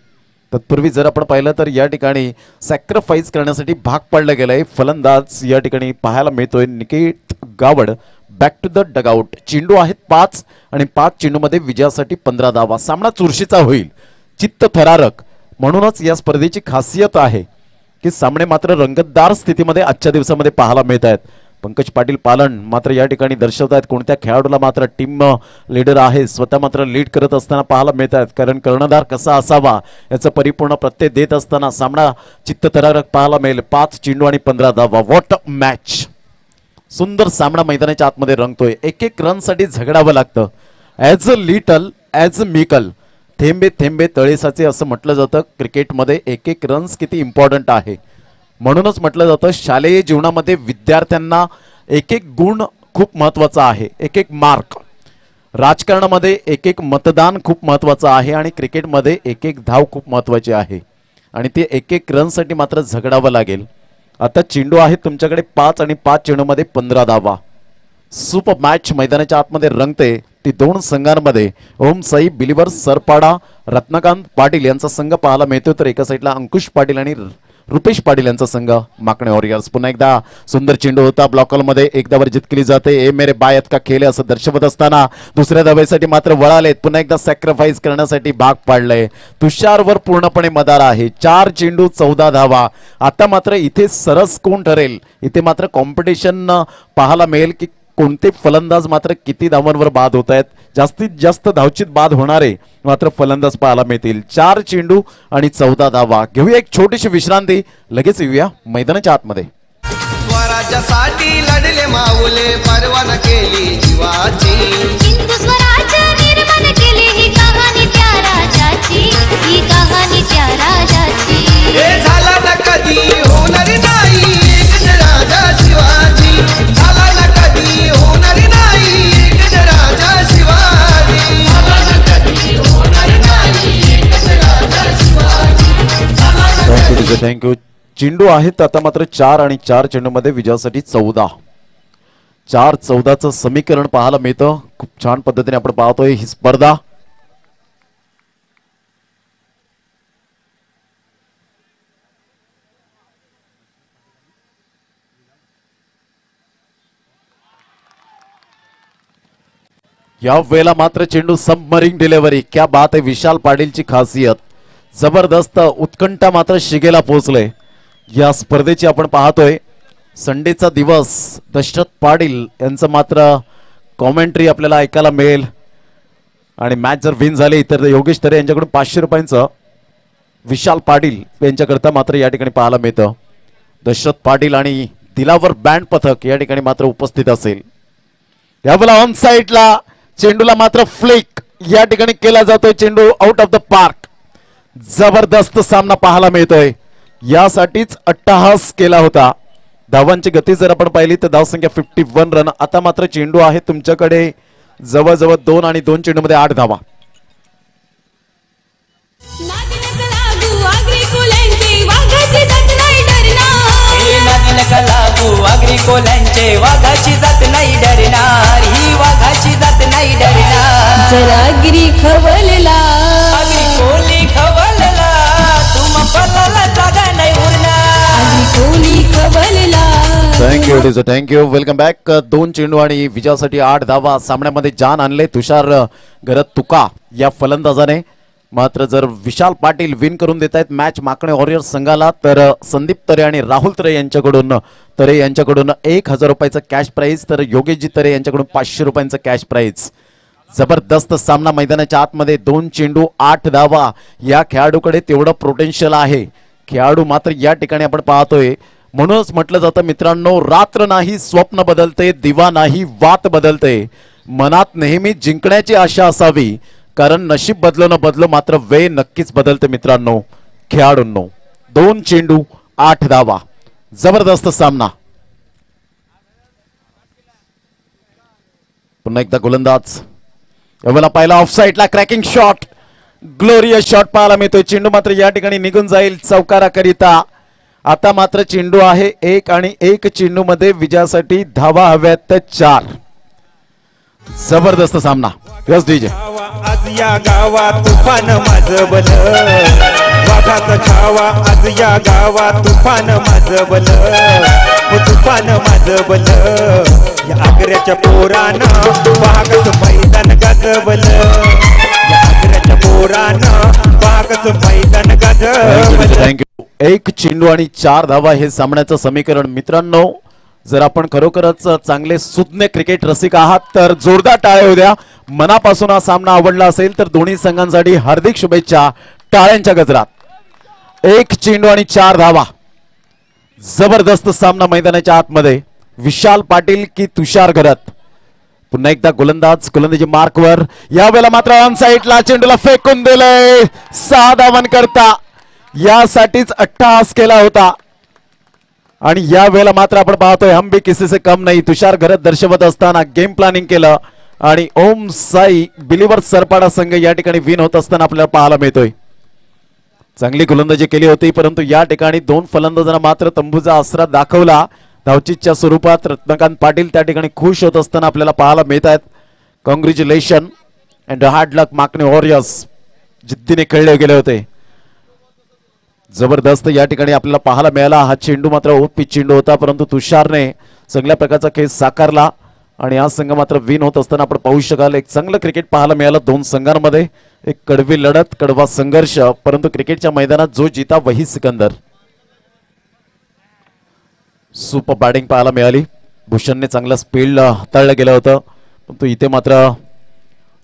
तत्पूर्वी जर आपण पाहिलं तर या ठिकाणी सॅक्रिफाईस करण्यासाठी भाग पाडलं गेलंय. फलंदाज या ठिकाणी पाहायला मिळतोय Niket Gawad. Back to the dugout. चेंडू आहेत 5 आणि 5 चेंडूमध्ये विजयासाठी 15 धावा. सामना चुरशीचा होईल, चित्त थरारक. म्हणूनच या स्पर्धेची खासियत आहे की सामने मात्र रंगतदार स्थितीमध्ये आजच्या दिवसामध्ये पाहायला मिळत आहेत. पंकज पाटील पालन मात्र या ठिकाणी दर्शवत आहेत कोणत्या खेळाडूला मात्र टीम लीडर आहे, स्वतः मात्र लीड करत असताना पाहायला मिळत आहेत. कारण कर्णधार कसा असावा याचा परिपूर्ण प्रत्यय देत असताना सामना चित्तथरारक पाहायला मिळेल. 5 चेंडू आणि 15 धावा. What a match. सुंदर सामना मैदानाच्या आतमध्ये रंगतोय. एक एक रनसाठी झगडावं लागतं. As a little as a mickle. थेंबे थेंबे तळेसाचे असं म्हटलं जातं. क्रिकेटमध्ये एक एक रन्स किती इम्पॉर्टंट आहे. म्हणूनच म्हटलं जातं शालेय जीवनामध्ये विद्यार्थ्यांना एक एक गुण खूप महत्त्वाचा आहे, एक एक मार्क. राजकारणामध्ये एक एक मतदान खूप महत्त्वाचं आहे आणि क्रिकेटमध्ये एक एक धाव खूप महत्त्वाची आहे आणि ते एक एक रनसाठी मात्र झगडावं लागेल. आता चेंडू आहेत तुमच्याकडे 5 आणि 5 चेंडूमध्ये 15 धावा. सुपर मॅच मैदानाच्या आतमध्ये रंगते. ती 2 संघांमध्ये ओम साई बिलिव्हर्स सरपाडा रत्नाकांत पाटील यांचा संघ पाहायला मिळतो, तर एका साईडला अंकुश पाटील आणि रुपेश पाटील यांचा संघ माकणे वॉरियर्स. पुन्हा एकदा सुंदर चेंडू होता ब्लॉकलमध्ये. एकदावर जित केली जाते. ए मेरे बायत का खेळ असं दर्शवत असताना दुसऱ्या धावेसाठी मात्र वळालेत. पुन्हा एकदा सॅक्रिफाईस करण्यासाठी भाग पाडलंय. तुषारवर पूर्णपणे मदार आहे. 4 चेंडू 14 धावा. आता मात्र इथे सरस कोण ठरेल, इथे मात्र कॉम्पिटिशन पाहायला मिळेल की कोणते फलंदाज मात्र किती धावांवर बाद होत आहेत. जास्तीत जास्त धावचित बाद होणारे मात्र फलंदाज पाहायला मिळतील. 4 चेंडू आणि 14 धावा. घेऊया एक छोटीशी विश्रांती, लगेच येऊया मैदानाच्या आतमध्ये. स्वराज्यासाठी लढले माऊले, परवाना केली जीवाची. हिंदू स्वराज्य निर्माण केली ही कहाणी त्या राजाची, ही कहाणी त्या राजाची. हे झाला ना कधी होणार नाही गजराजा शिवाजी. झाला ना कधी होणार नाही गजराजा शिवाजी. झाला ना कधी होणार नाही गजराजा शिवाजी. थँक्यू. चेंडू आहेत आता मात्र 4 आणि 4 चेंडूमध्ये विजयासाठी 14. 4-14चं समीकरण पाहायला मिळतं. खूप छान पद्धतीने आपण पाहतोय ही स्पर्धा. या वेळेला मात्र चेंडू सबमरीन डिलिव्हरी. क्या बात आहे. विशाल पाटीलची खासियत. जबरदस्त उत्कंठा मात्र शिगेला पोहोचले. या स्पर्धेची आपण पाहतोय. संडेचा दिवस. दशरथ पाटील यांचं मात्र कॉमेंट्री आपल्याला ऐकायला मिळेल आणि मॅच जर विन झाली तर योगेश तरे यांच्याकडून 500 रुपयांचं विशाल पाटील यांच्याकरता मात्र या ठिकाणी पाहायला मिळतं. दशरथ पाटील आणि दिलावर बँड पथक या ठिकाणी मात्र उपस्थित असेल. यावेळेला ऑन साईडला चेंडूला मात्र फ्लिक या ठिकाणी केला जातोय. चेंडू आउट ऑफ द पार्क. जबरदस्त सामना पाहायला मिळतोय. यासाठीच अट्टहास केला होता. धावांची गती जर आपण पाहिली तर धावसंख्या 51 रन. आता मात्र चेंडू आहे तुमच्याकडे जवळजवळ 2 आणि 2 चेंडूमध्ये 8 धावा. वाघाची जात नाही डरणार, ही वाघाची जात नाही डरणार. जरा गिरी खवलला, आगरी कोली खवलला, तुम पल्लाला जागा नाही उरणार. कोली खवलला. Thank you thank you. Welcome back. 2 चेंडू आणि विजयासाठी 8 धावा. सामन्यामध्ये जान आणले तुषार गरत तुका या फलंदाजाने. मात्र जर विशाल पाटील विन करून देत आहेत मॅच माकणे वॉरियर्स संघाला, तर संदीप तरे आणि राहुल तरे यांच्याकडून 1000 रुपयाचं कॅश प्राईज, तर योगेशजी तरे यांच्याकडून 500 रुपयांचं कॅश प्राईज. जबरदस्त सामना मैदानाच्या आतमध्ये. 2 चेंडू 8 धावा. या खेळाडूकडे तेवढं पोटेन्शियल आहे. खेळाडू मात्र या ठिकाणी आपण पाहतोय. म्हणूनच म्हटलं जातं मित्रांनो, रात्र नाही स्वप्न बदलते, दिवा नाही वात बदलते. मनात नेहमी जिंकण्याची आशा असावी, कारण नशीब बदलो न बदलो मात्र वेळ नक्कीच बदलते मित्रांनो. खेळाडूंनो 2 चेंडू 8 धावा. जबरदस्त सामना. पुन्हा एकदा गोलंदाज यावेळेला पहिला ऑफ साइडला क्रॅकिंग शॉट, ग्लोरियस शॉट पाहायला मिळतोय. चेंडू मात्र या ठिकाणी निघून जाईल चौकाराकरिता. आता मात्र चेंडू आहे 1 आणि 1 चेंडू मध्ये विजयासाठी धावा हव्यात 4. जबरदस्त सामना. Yes DJ. आज या गावात तुफान माझं बल, वाघाचा छावा आज या गावात तुफान माझं बल, तुफान माझं बल. या आग्र्याच्या पोरानं वाघच मैदान गाजवल, या आग्र्याच्या पोरानं वाघच मैदान गाजवल. थँक्यू. 1 चेंडू आणि 4 धावा हे सामन्याचं समीकरण. मित्रांनो, जर आपण खरोखरच चांगले सुज्ञ क्रिकेट रसिक आहात तर जोरदार टाळ्या होऊ द्या. मनापासून हा सामना आवडला असेल तर दोन्ही संघांसाठी हार्दिक शुभेच्छा टाळ्यांच्या गजरात. 1 चेंडू आणि 4 धावा. जबरदस्त सामना मैदानाच्या आतमध्ये. विशाल पाटील की तुषार घरत. पुन्हा एकदा गोलंदाजी मार्कवर. यावेळेला मात्र ऑन साइडला चेंडूला फेकून दिलंय. 6 धावन करता यासाठीच अट्टहास केला होता आणि या वेळेला मात्र आपण पाहतोय हम भी किसी से कम नहीं. तुषार घरत दर्शवत असताना गेम प्लॅनिंग केलं आणि ओम साई बिलीवर सरपाडा संघ या ठिकाणी विन होत असताना आपल्याला पाहायला मिळतोय. चांगली गोलंदाजी केली होती परंतु या ठिकाणी 2 फलंदाजांना मात्र तंबूचा आसरा दाखवला. धावचीच्या स्वरूपात रत्नकांत पाटील त्या ठिकाणी खुश होत असताना आपल्याला पाहायला मिळत आहेत. Congratulation and hard luck Makane warriors. जिद्दीने खेळले गेले होते. जबरदस्त या ठिकाणी आपल्याला पाहायला मिळाला. हा चेंडू मात्र ओपी चेंडू होता परंतु तुषारने चांगल्या प्रकारचा खेळ साकारला आणि हा संघ मात्र विन होत असताना आपण पाहू शकाल. एक चांगलं क्रिकेट पाहायला मिळालं 2 संघांमध्ये. एक कडवी लढत, कडवा संघर्ष, परंतु क्रिकेटच्या मैदानात जो जीता वही सिकंदर. सुपर बॅटिंग पाहायला मिळाली. भूषणने चांगलं स्पीड हाताळलं गेलं होतं परंतु इथे मात्र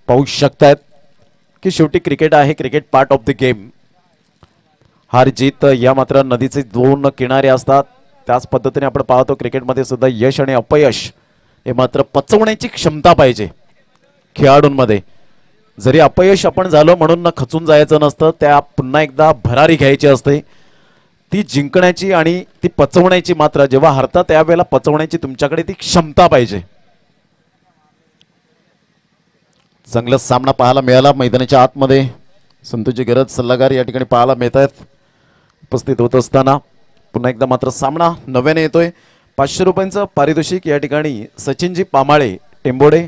पाहू शकतायत की शेवटी क्रिकेट आहे. Cricket part of the game. हार जीत या मात्र नदीचे 2 किनारे असतात. त्याच पद्धतीने आपण पाहतो क्रिकेटमध्ये सुद्धा यश आणि अपयश हे मात्र पचवण्याची क्षमता पाहिजे खेळाडूंमध्ये. जरी अपयश आपण झालो म्हणून न खचून जायचं नसतं. त्या पुन्हा एकदा भरारी घ्यायची असते. ती जिंकण्याची आणि ती पचवण्याची मात्र जेव्हा हरता त्यावेळेला पचवण्याची तुमच्याकडे ती क्षमता पाहिजे. चांगला सामना पाहायला मिळाला. मैदानाच्या आतमध्ये संतोषजी गरज सल्लागार या ठिकाणी पाहायला मिळत आहेत उपस्थित होत असताना. पुन्हा एकदा मात्र सामना नव्याने येतोय. 500 रुपयांचं पारितोषिक या ठिकाणी सचिनजी पामाळे टेंबोडे